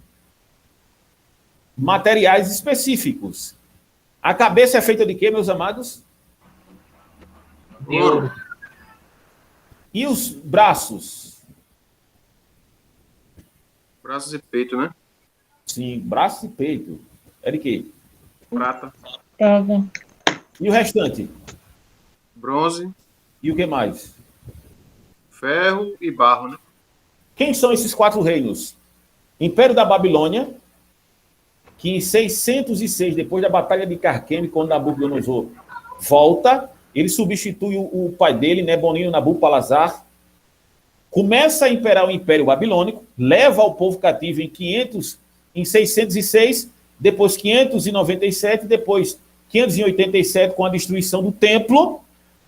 materiais específicos. A cabeça é feita de quê, meus amados? De ouro. E os braços? Braços e peito, né? Sim, braço e peito. É de quê? Prata. Prova. E o restante? Bronze, E o que mais? ferro e barro, né? Quem são esses 4 reinos? Império da Babilônia, que em 606, depois da Batalha de Carqueme, quando Nabucodonosor volta, ele substitui o pai dele, Nebonino Nabupalazar, começa a imperar o Império Babilônico, leva o povo cativo em 606, depois 597, depois 587, com a destruição do templo.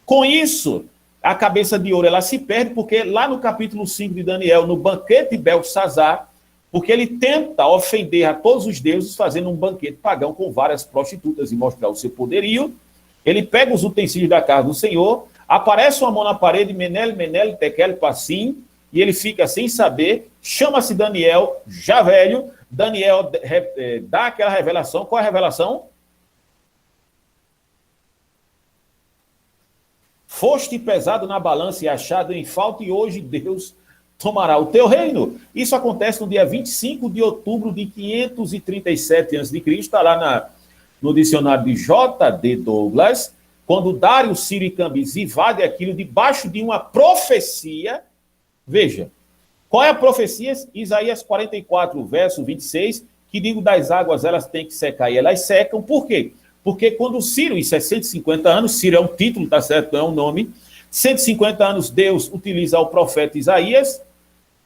Com isso, a cabeça de ouro ela se perde, porque lá no capítulo 5 de Daniel, no banquete de Belsazzar, porque ele tenta ofender a todos os deuses, fazendo um banquete pagão com várias prostitutas e mostrar o seu poderio. Ele pega os utensílios da casa do Senhor, aparece uma mão na parede, Menel, Menel, Tekel, Passim, e ele fica sem saber, chama-se Daniel, já velho. Daniel dá aquela revelação. Qual é a revelação? Foste pesado na balança e achado em falta, e hoje Deus tomará o teu reino. Isso acontece no dia 25 de outubro de 537 a.C., está lá no dicionário de J.D. Douglas, quando Dário, Ciro e Cambises invade aquilo debaixo de uma profecia. Veja, qual é a profecia? Isaías 44, verso 26, que digo das águas, elas têm que secar e elas secam. Por quê? Porque quando Ciro, isso é 150 anos, Ciro é um título, tá certo? Não é um nome. 150 anos, Deus utiliza o profeta Isaías,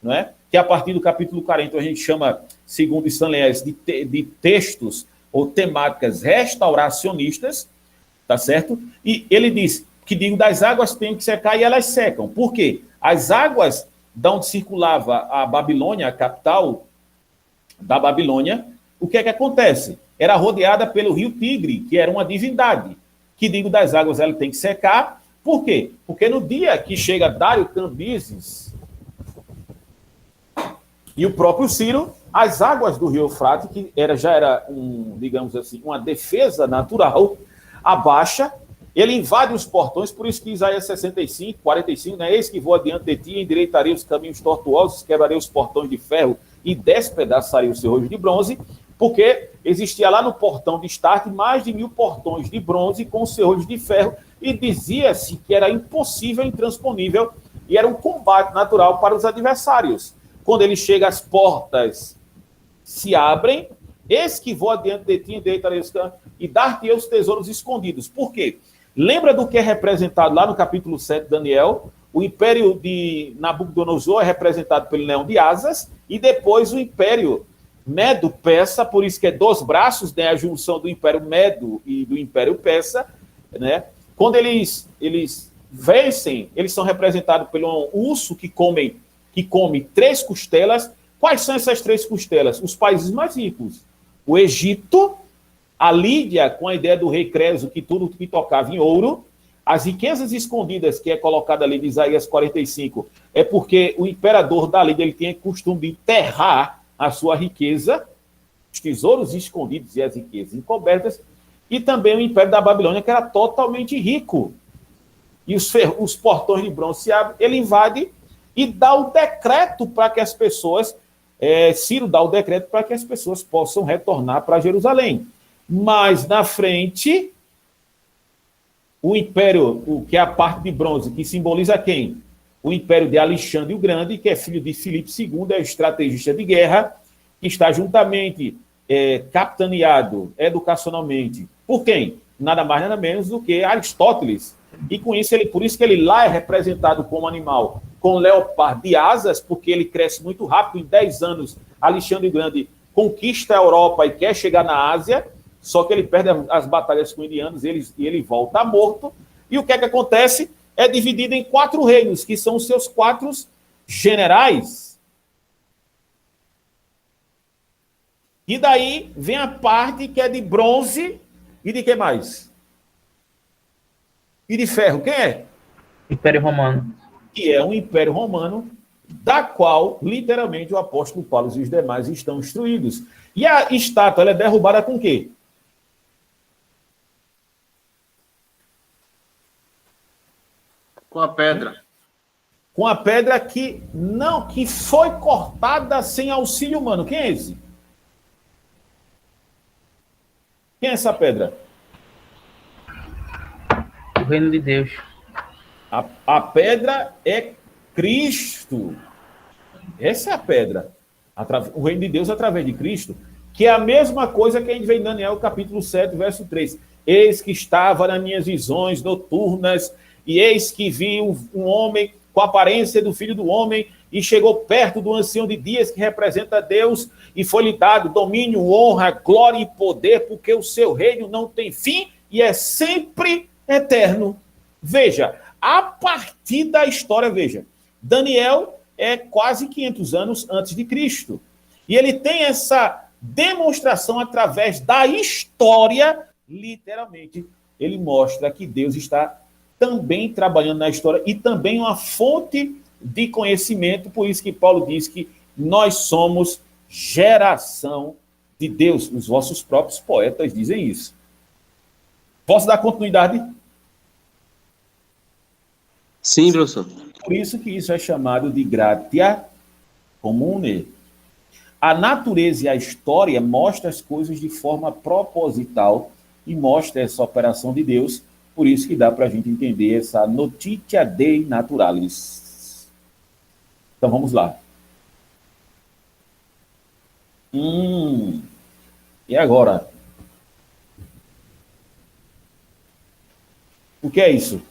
não é? Que a partir do capítulo 40 a gente chama, segundo Stanley, de textos ou temáticas restauracionistas, tá certo? E ele diz que digo das águas têm que secar e elas secam. Por quê? As águas de onde circulava a Babilônia, a capital da Babilônia, o que é que acontece? Era rodeada pelo rio Tigre, que era uma divindade, que digo das águas ela tem que secar. Por quê? Porque no dia que chega Dário Cambises e o próprio Ciro, as águas do rio Eufrates, que já era digamos assim, uma defesa natural, abaixa, ele invade os portões, por isso que Isaías 65, 45, né? Eis que vou adiante de ti, endireitarei os caminhos tortuosos, quebrarei os portões de ferro e despedaçarei os cerrojos de bronze, porque existia lá no portão de Start mais de 1000 portões de bronze com cerrojos de ferro, e dizia-se que era impossível, intransponível, e era um combate natural para os adversários. Quando ele chega, as portas se abrem, eis que vou adiante de ti, endireitarei os caminhos e dar-te os tesouros escondidos. Por quê? Lembra do que é representado lá no capítulo 7 de Daniel? O império de Nabucodonosor é representado pelo leão de asas, e depois o império Medo-Persa, por isso que é 2 braços, né, a junção do império Medo e do império Persa, né? Quando eles vencem, eles são representados pelo urso que come 3 costelas. Quais são essas 3 costelas? Os países mais ricos. O Egito, a Lídia, com a ideia do rei Creso, que tudo que tocava em ouro, as riquezas escondidas, que é colocada ali de Isaías 45, é porque o imperador da Lídia ele tinha costume de enterrar a sua riqueza, os tesouros escondidos e as riquezas encobertas, e também o império da Babilônia, que era totalmente rico. E os portões de bronze se abrem, ele invade e dá o decreto para que as pessoas, Ciro dá o decreto para que as pessoas possam retornar para Jerusalém. Mas na frente, o império, que é a parte de bronze, que simboliza quem? O império de Alexandre o Grande, que é filho de Filipe II, é estrategista de guerra, que está juntamente capitaneado educacionalmente por quem? Nada mais, nada menos do que Aristóteles. E com isso, por isso que ele lá é representado como animal com leopardo de asas, porque ele cresce muito rápido, em 10 anos Alexandre o Grande conquista a Europa e quer chegar na Ásia, só que ele perde as batalhas com indianos e ele volta morto. E o que é que acontece? É dividido em 4 reinos, que são os seus 4 generais. E daí vem a parte que é de bronze e de que mais? E de ferro. Quem é? Império Romano. Que é um Império Romano, da qual, literalmente, o apóstolo Paulo e os demais estão instruídos. E a estátua ela é derrubada com o quê? Com a pedra. Com a pedra que foi cortada sem auxílio humano. Quem é esse? Quem é essa pedra? O reino de Deus. A pedra é Cristo. Essa é a pedra. O reino de Deus através de Cristo, que é a mesma coisa que a gente vê em Daniel, capítulo 7, verso 3. Eis que estava nas minhas visões noturnas, e eis que vi um homem com a aparência do filho do homem, e chegou perto do ancião de dias, que representa Deus, e foi-lhe dado domínio, honra, glória e poder, porque o seu reino não tem fim e é sempre eterno. Veja, a partir da história, veja, Daniel é quase 500 anos antes de Cristo. E ele tem essa demonstração através da história, literalmente, ele mostra que Deus está também trabalhando na história e também uma fonte de conhecimento, por isso que Paulo diz que nós somos geração de Deus. Os vossos próprios poetas dizem isso. Posso dar continuidade? Sim, professor. Por isso que isso é chamado de gratia comune. A natureza e a história mostram as coisas de forma proposital e mostra essa operação de Deus. Por isso que dá para a gente entender essa notitia Dei naturalis. Então vamos lá. E agora? O que é isso?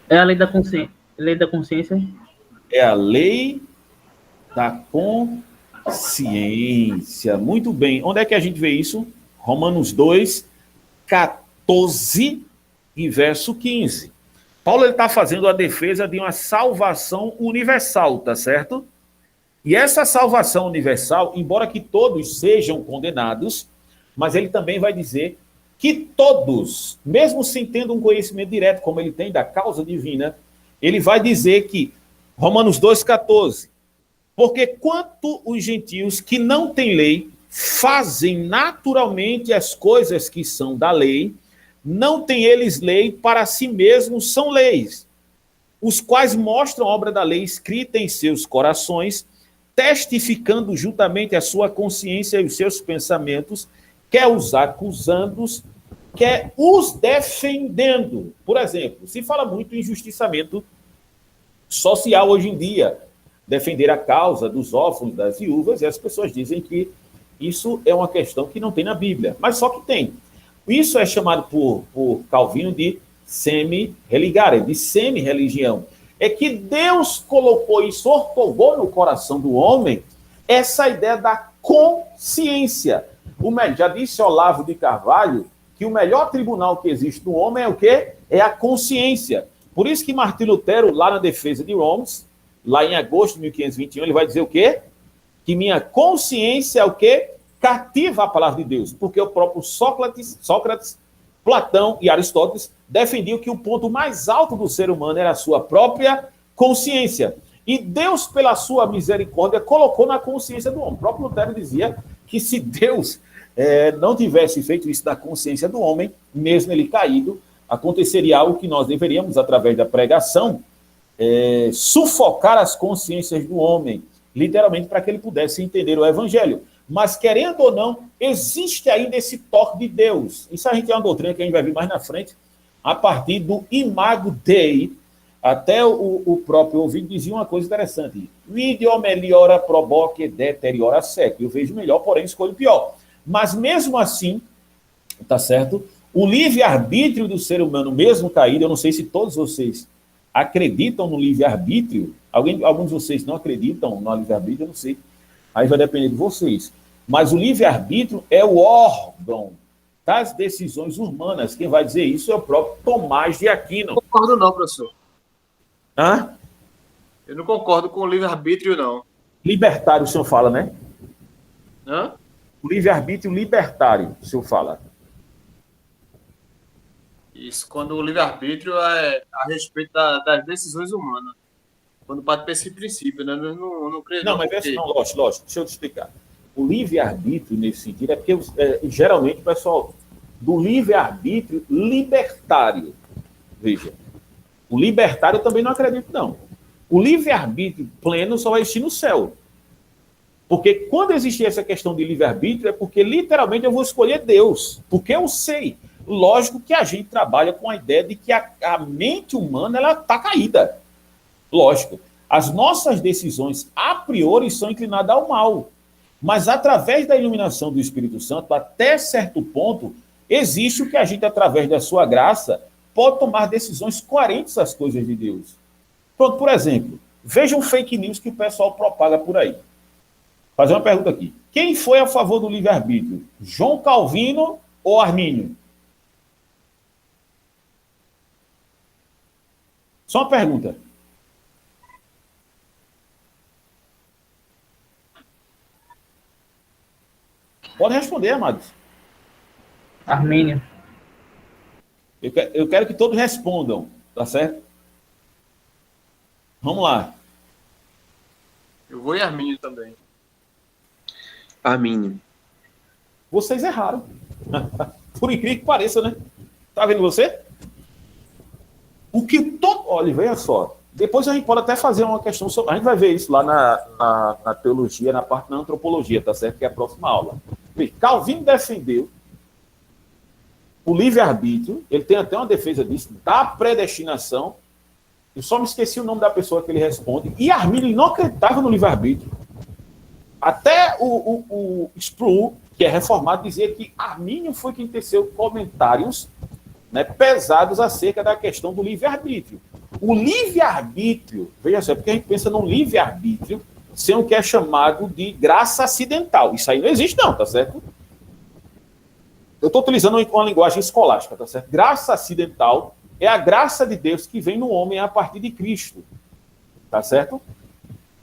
É a lei da consciência. Lei da consciência. É a lei da consciência. Muito bem. Onde é que a gente vê isso? Romanos 2, 14 e verso 15. Paulo está fazendo a defesa de uma salvação universal, tá certo? E essa salvação universal, embora que todos sejam condenados, mas ele também vai dizer que todos, mesmo sem tendo um conhecimento direto, como ele tem da causa divina, ele vai dizer que, Romanos 2,14, porque quanto os gentios que não têm lei fazem naturalmente as coisas que são da lei, não têm eles lei para si mesmos, são leis, os quais mostram a obra da lei escrita em seus corações, testificando juntamente a sua consciência e os seus pensamentos, quer os acusando, quer os defendendo. Por exemplo, se fala muito em justiçamento social hoje em dia, defender a causa dos órfãos, das viúvas, e as pessoas dizem que isso é uma questão que não tem na Bíblia, mas só que tem. Isso é chamado por Calvino de semi-religare, de semi-religião. É que Deus colocou isso, ortogou no coração do homem, essa ideia da consciência. Já disse Olavo de Carvalho que o melhor tribunal que existe no homem é o quê? É a consciência. Por isso que Martim Lutero, lá na defesa de Worms, lá em agosto de 1521, ele vai dizer o quê? Que minha consciência é o quê? Cativa a palavra de Deus. Porque o próprio Sócrates, Platão e Aristóteles defendiam que o ponto mais alto do ser humano era a sua própria consciência. E Deus, pela sua misericórdia, colocou na consciência do homem. O próprio Lutero dizia que se Deus não tivesse feito isso da consciência do homem, mesmo ele caído, aconteceria algo que nós deveríamos, através da pregação, sufocar as consciências do homem, literalmente, para que ele pudesse entender o evangelho. Mas, querendo ou não, existe ainda esse toque de Deus. Isso a gente é uma doutrina que a gente vai ver mais na frente, a partir do Imago Dei. Até o próprio ouvido dizia uma coisa interessante. Video meliora proboque deteriora sec. Eu vejo melhor, porém escolho pior. Mas, mesmo assim, tá certo? O livre-arbítrio do ser humano, mesmo caído, eu não sei se todos vocês acreditam no livre-arbítrio. Alguns de vocês não acreditam no livre-arbítrio, eu não sei. Aí vai depender de vocês. Mas o livre-arbítrio é o órgão das decisões humanas. Quem vai dizer isso é o próprio Tomás de Aquino. Não concordo não, professor. Hã? Eu não concordo com o livre-arbítrio, não. Libertário, o senhor fala, né? Hã? O livre-arbítrio libertário, o senhor fala. Isso, quando o livre-arbítrio é a respeito das decisões humanas. Quando parte para esse princípio, né? Eu não creio Não, mas não, lógico, deixa eu te explicar. O livre-arbítrio, nesse sentido, é porque geralmente o pessoal do livre-arbítrio libertário, veja, o libertário eu também não acredito, não. O livre-arbítrio pleno só vai existir no céu. Porque quando existir essa questão de livre-arbítrio, é porque literalmente eu vou escolher Deus, porque eu sei. Lógico que a gente trabalha com a ideia de que a mente humana ela está caída. Lógico. As nossas decisões, a priori, são inclinadas ao mal. Mas através da iluminação do Espírito Santo, até certo ponto, existe o que a gente, através da sua graça, pode tomar decisões coerentes às coisas de Deus. Pronto, por exemplo, veja um fake news que o pessoal propaga por aí. Fazer uma pergunta aqui. Quem foi a favor do livre-arbítrio? João Calvino ou Armínio? Só uma pergunta. Pode responder, amados. Armínio. Eu quero que todos respondam, tá certo? Vamos lá. Eu vou em Armínio também. Armínio. Vocês erraram. Por incrível que pareça, né? Tá vendo você? O que todo... Olha, veja só. Depois a gente pode até fazer uma questão sobre... A gente vai ver isso lá na teologia, na parte da antropologia, tá certo? Que é a próxima aula. Calvino defendeu o livre-arbítrio, ele tem até uma defesa disso, da predestinação. Eu só me esqueci o nome da pessoa que ele responde. E Armínio não acreditava no livre-arbítrio. Até o Sproul, que é reformado, dizia que Armínio foi quem teceu comentários, né, pesados acerca da questão do livre-arbítrio. O livre-arbítrio, veja só, porque a gente pensa num livre-arbítrio sem o que é chamado de graça acidental. Isso aí não existe, não, tá certo? Eu estou utilizando uma linguagem escolástica, tá certo? Graça acidental é a graça de Deus que vem no homem a partir de Cristo, tá certo?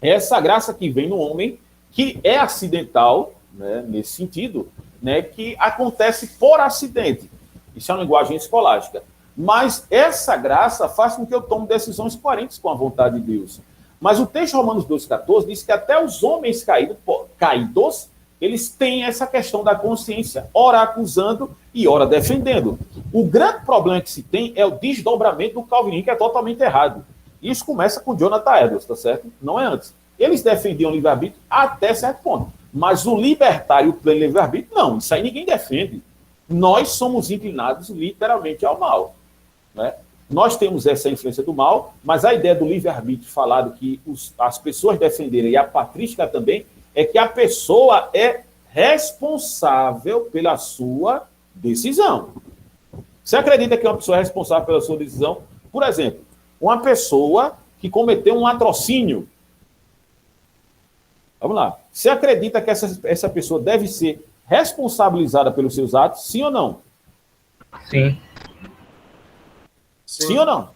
Essa graça que vem no homem, que é acidental, né, nesse sentido, né, que acontece por acidente. Isso é uma linguagem escolástica. Mas essa graça faz com que eu tome decisões coerentes com a vontade de Deus. Mas o texto Romanos 2,14 diz que até os homens caídos, eles têm essa questão da consciência, ora acusando e ora defendendo. O grande problema que se tem é o desdobramento do calvinismo, que é totalmente errado. Isso começa com Jonathan Edwards, tá certo? Não é antes. Eles defendiam o livre-arbítrio até certo ponto. Mas o libertário, o pleno livre-arbítrio, não. Isso aí ninguém defende. Nós somos inclinados literalmente ao mal, né? Nós temos essa influência do mal, mas a ideia do livre-arbítrio falado que as pessoas defenderem, e a patrística também, é que a pessoa é responsável pela sua decisão. Você acredita que uma pessoa é responsável pela sua decisão? Por exemplo, uma pessoa que cometeu um latrocínio. Vamos lá. Você acredita que essa pessoa deve ser responsabilizada pelos seus atos, sim ou não? Sim. Sim ou não?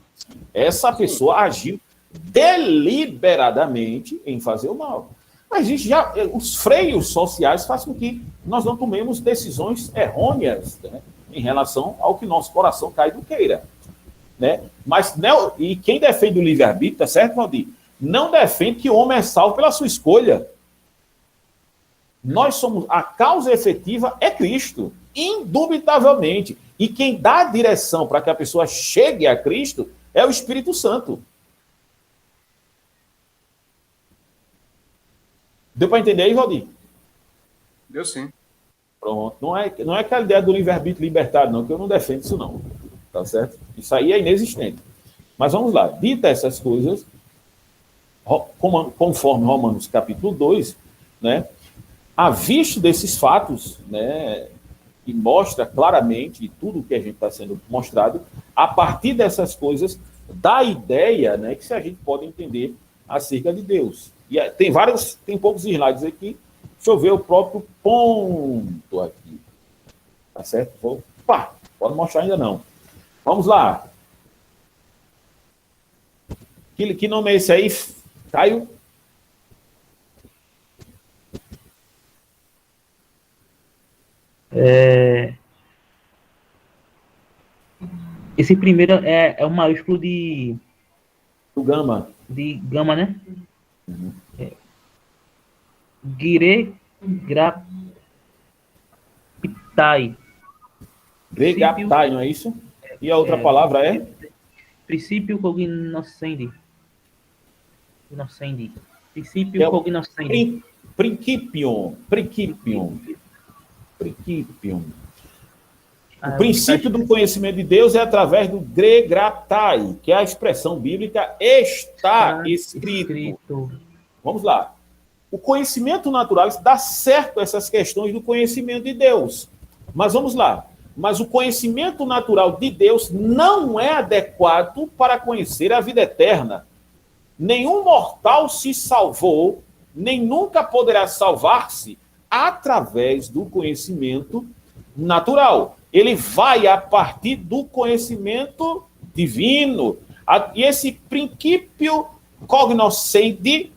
Essa pessoa agiu deliberadamente em fazer o mal. Mas isso já, os freios sociais fazem com que nós não tomemos decisões errôneas, né, em relação ao que nosso coração cai do queira. Né? Mas, e quem defende o livre-arbítrio, tá certo, Valdir? Não defende que o homem é salvo pela sua escolha. Nós somos, a causa efetiva é Cristo, indubitavelmente. E quem dá a direção para que a pessoa chegue a Cristo é o Espírito Santo. Deu para entender aí, Valdir? Deu sim. Pronto. Não é aquela ideia do livre-arbítrio libertário, não, que eu não defendo isso, não. Tá certo? Isso aí é inexistente. Mas vamos lá. Dita essas coisas, conforme Romanos capítulo 2, né? À vista desses fatos, né, e mostra claramente tudo o que a gente está sendo mostrado, a partir dessas coisas, dá ideia, né, que se a gente pode entender acerca de Deus. E tem poucos slides aqui. Deixa eu ver o próprio ponto aqui. Tá certo? Pode mostrar ainda não. Vamos lá. Que nome é esse aí, Caio? Esse primeiro é um maiúsculo Do Gama. de gama, né? Uhum. Gregraptai. Gregraptai, não é isso? E a outra palavra é? Princípio cognoscendi. Princípio cognoscendi. Principium. O princípio do conhecimento de Deus é através do gregraptai, que é a expressão bíblica está escrito. Vamos lá. O conhecimento natural dá certo essas questões do conhecimento de Deus. Mas vamos lá. Mas o conhecimento natural de Deus não é adequado para conhecer a vida eterna. Nenhum mortal se salvou, nem nunca poderá salvar-se através do conhecimento natural. Ele vai a partir do conhecimento divino. E esse princípio cognoscendi,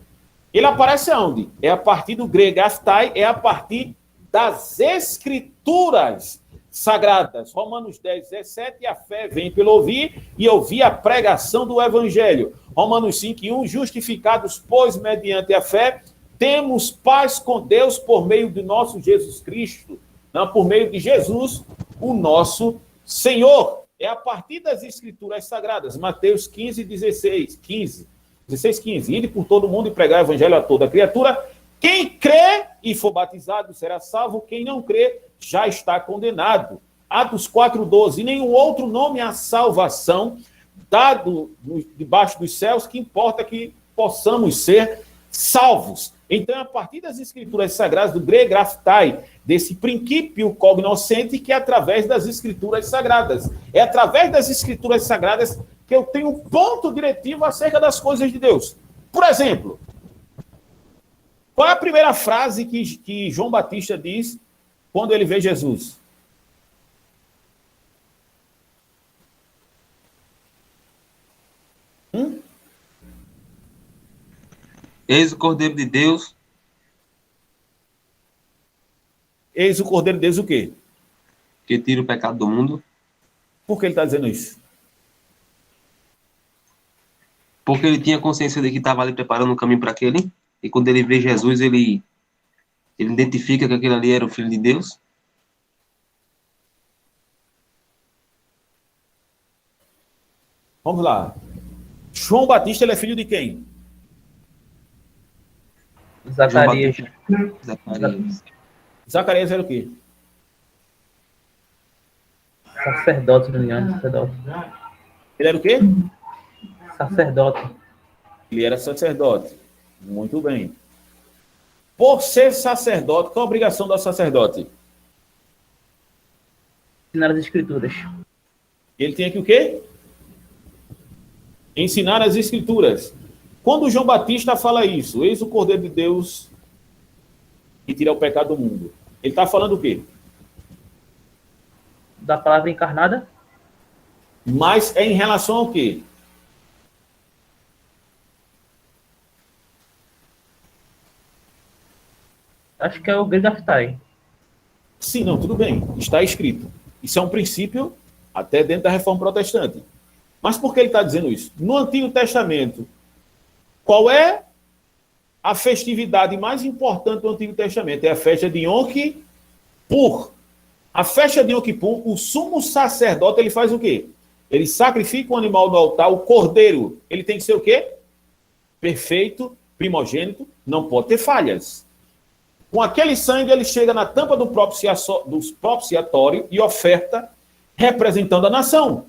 ele aparece aonde? É a partir do gregraptai, é a partir das escrituras sagradas. Romanos 10, 17, a fé vem pelo ouvir, e ouvir a pregação do evangelho. Romanos 5, 1, justificados, pois, mediante a fé, temos paz com Deus por meio de nosso Jesus Cristo, não, por meio de Jesus, o nosso Senhor. É a partir das escrituras sagradas. Mateus 15, 16, 15. 16, 15. Ide por todo mundo e pregar o evangelho a toda criatura. Quem crê e for batizado será salvo. Quem não crê já está condenado. Atos 4, 12. Nenhum outro nome há salvação dado debaixo dos céus, que importa que possamos ser salvos. Então, a partir das escrituras sagradas, do gregraptai, desse princípio cognoscente, que é através das escrituras sagradas. É através das escrituras sagradas que eu tenho um ponto diretivo acerca das coisas de Deus. Por exemplo, qual é a primeira frase que João Batista diz quando ele vê Jesus? Eis o Cordeiro de Deus. Eis o Cordeiro de Deus o quê? Que tira o pecado do mundo. Por que ele está dizendo isso? Porque ele tinha consciência de que estava ali preparando um caminho para aquele. E quando ele vê Jesus, ele identifica que aquele ali era o Filho de Deus. Vamos lá. João Batista, ele é filho de quem? Zacarias. Zacarias era o quê? Sacerdote, não me engano. Sacerdote. Ele era o quê? Sacerdote. Ele era sacerdote. Muito bem. Por ser sacerdote, qual a obrigação do sacerdote? Ensinar as escrituras. Ele tinha que o quê? Ensinar as escrituras. Quando João Batista fala isso, eis o Cordeiro de Deus que tira o pecado do mundo, ele está falando o quê? Da palavra encarnada? Mas é em relação ao quê? Acho que é o gregraptai. Sim, não, tudo bem. Está escrito. Isso é um princípio até dentro da Reforma Protestante. Mas por que ele está dizendo isso? No Antigo Testamento, qual é a festividade mais importante do Antigo Testamento? É a festa de Yom Kippur. A festa de Yom Kippur, o sumo sacerdote, ele faz o quê? Ele sacrifica um animal no altar, o cordeiro. Ele tem que ser o quê? Perfeito, primogênito, não pode ter falhas. Com aquele sangue, ele chega na tampa do propiciatório e oferta, representando a nação,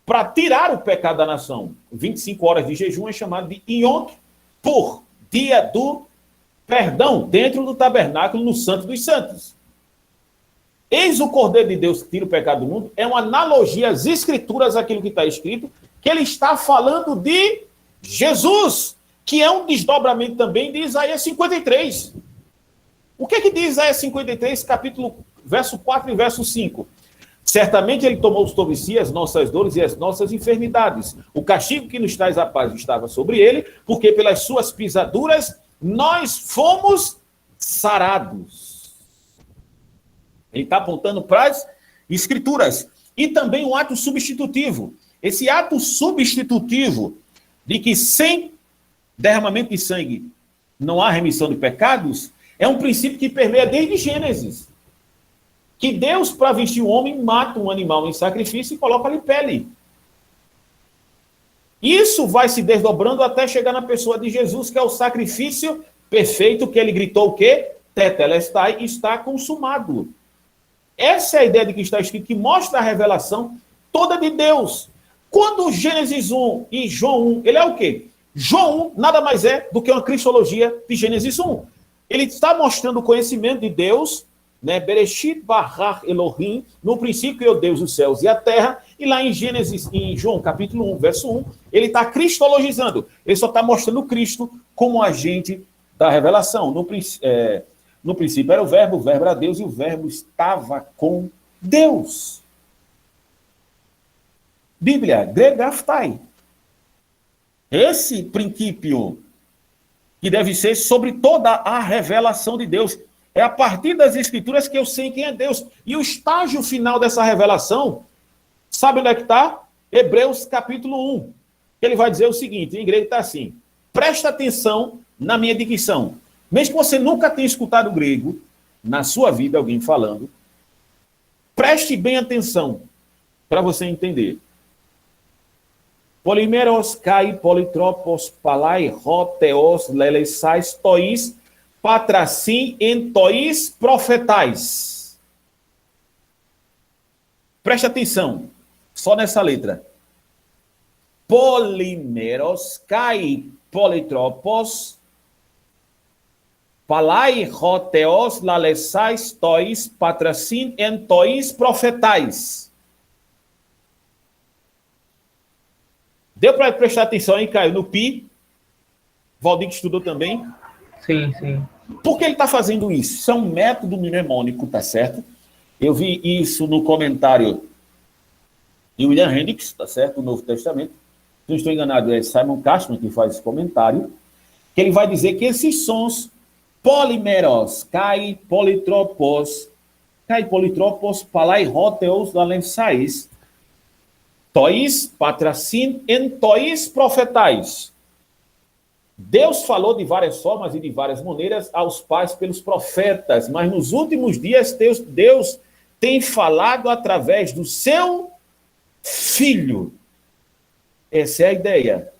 para tirar o pecado da nação. 25 horas de jejum é chamado de Yom Kippur, dia do perdão, dentro do tabernáculo, no Santo dos Santos. Eis o Cordeiro de Deus que tira o pecado do mundo, é uma analogia às Escrituras, aquilo que está escrito, que ele está falando de Jesus, que é um desdobramento também de Isaías 53. O que é que diz Isaías 53, verso 4 e verso 5? Certamente ele tomou sobre si as nossas dores e as nossas enfermidades. O castigo que nos traz a paz estava sobre ele, porque pelas suas pisaduras nós fomos sarados. Ele está apontando para as Escrituras. E também um ato substitutivo. Esse ato substitutivo de que sem derramamento de sangue não há remissão de pecados é um princípio que permeia desde Gênesis. Que Deus, para vestir o homem, mata um animal em sacrifício e coloca-lhe pele. Isso vai se desdobrando até chegar na pessoa de Jesus, que é o sacrifício perfeito, que ele gritou o quê? Tetelestai, está consumado. Essa é a ideia de que está escrito, que mostra a revelação toda de Deus. Quando Gênesis 1 e João 1, ele é o quê? João 1 nada mais é do que uma cristologia de Gênesis 1. Ele está mostrando o conhecimento de Deus, né? Bereshit bara Elohim, no princípio criou Deus os céus e a terra, e lá em Gênesis, em João capítulo 1, verso 1, ele está cristologizando. Ele só está mostrando Cristo como agente da revelação. No princípio era o verbo era Deus, e o verbo estava com Deus. Bíblia, gregraftai. Esse princípio que deve ser sobre toda a revelação de Deus. É a partir das Escrituras que eu sei quem é Deus. E o estágio final dessa revelação, sabe onde é que está? Hebreus capítulo 1. Ele vai dizer o seguinte, em grego está assim, presta atenção na minha dicção. Mesmo que você nunca tenha escutado grego, na sua vida, alguém falando, preste bem atenção para você entender. Polimeros kai politropos palai roteos lelesais tois patracim en tois profetais. Preste atenção, só nessa letra. Polimeros kai politropos palai roteos lelesais tois patracim en tois profetais. Deu para prestar atenção aí, Caio, no pi? Valdir que estudou também? Sim, sim. Por que ele está fazendo isso? Isso é um método mnemônico, tá certo? Eu vi isso no comentário de William Hendricks, tá certo? Do Novo Testamento. Se não estou enganado, é Simon Cashman que faz esse comentário. Que ele vai dizer que esses sons polimeros, kai politropos, palai roteos lalensais, tois patracim en tois profetais. Deus falou de várias formas e de várias maneiras aos pais pelos profetas, mas nos últimos dias Deus tem falado através do seu Filho. Essa é a ideia.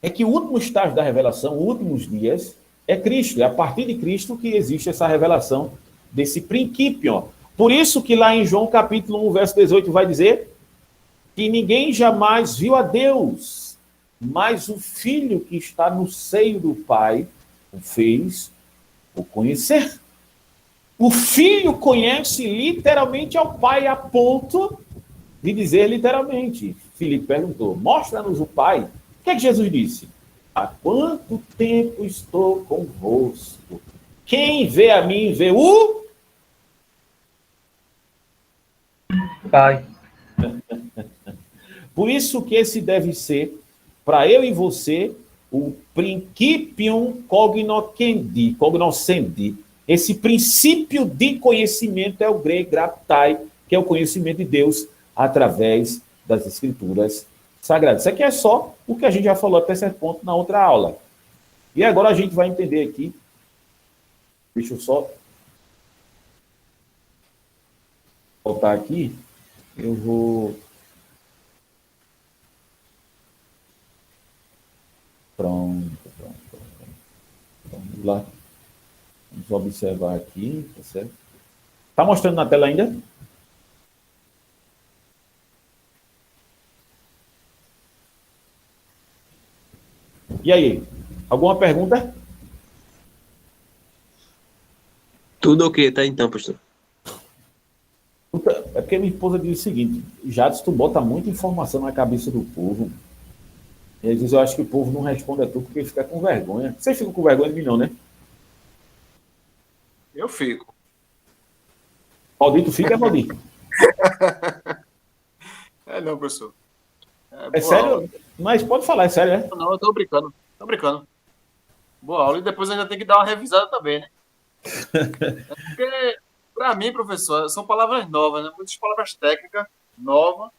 É que o último estágio da revelação, os últimos dias, é Cristo. É a partir de Cristo que existe essa revelação desse princípio. Por isso que lá em João capítulo 1, verso 18, vai dizer que ninguém jamais viu a Deus, mas o Filho que está no seio do Pai o fez o conhecer. O Filho conhece literalmente ao Pai, a ponto de dizer literalmente. Filipe perguntou, mostra-nos o Pai. O que é que Jesus disse? Há quanto tempo estou convosco? Quem vê a mim, vê o Pai. Por isso que esse deve ser, para eu e você, o principium cognoscendi. Esse princípio de conhecimento é o grego graptai, que é o conhecimento de Deus através das Escrituras Sagradas. Isso aqui é só o que a gente já falou até certo ponto na outra aula. E agora a gente vai entender aqui. Deixa eu só voltar aqui. Eu vou... Pronto. Vamos lá. Vamos observar aqui, tá certo? Tá mostrando na tela ainda? E aí? Alguma pergunta? Tudo ok, tá então, pastor. É porque minha esposa diz o seguinte: Jadson, tu bota muita informação na cabeça do povo. E às vezes eu acho que o povo não responde a tu porque fica com vergonha. Vocês ficam com vergonha de mim, não, né? Eu fico. Maldito fica, é maldito. É não, professor. É boa sério? aula. Mas pode falar, é sério, é? Não, eu tô brincando. Tô brincando. Boa aula. E depois ainda tem que dar uma revisada também, né? Porque, para mim, professor, são palavras novas, né? Muitas palavras técnicas novas.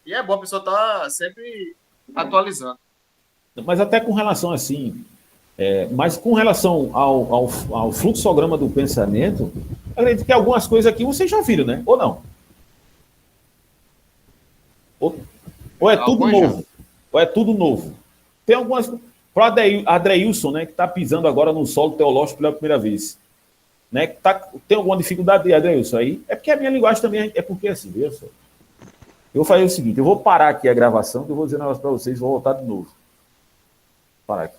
E é bom a pessoa estar sempre atualizando. Mas até com relação assim, mas com relação ao fluxograma do pensamento, eu acredito que algumas coisas aqui vocês já viram, né? Ou não? Ou é tudo Algumas já. novo? Ou é tudo novo? Tem algumas. Para Adreilson, né, que está pisando agora no solo teológico pela primeira vez. Né, que tem alguma dificuldade de Adreilson aí? É porque a minha linguagem também é porque assim, viu só? Eu vou fazer o seguinte: eu vou parar aqui a gravação, que eu vou dizer um negócio para vocês, vou voltar de novo. Parar aqui.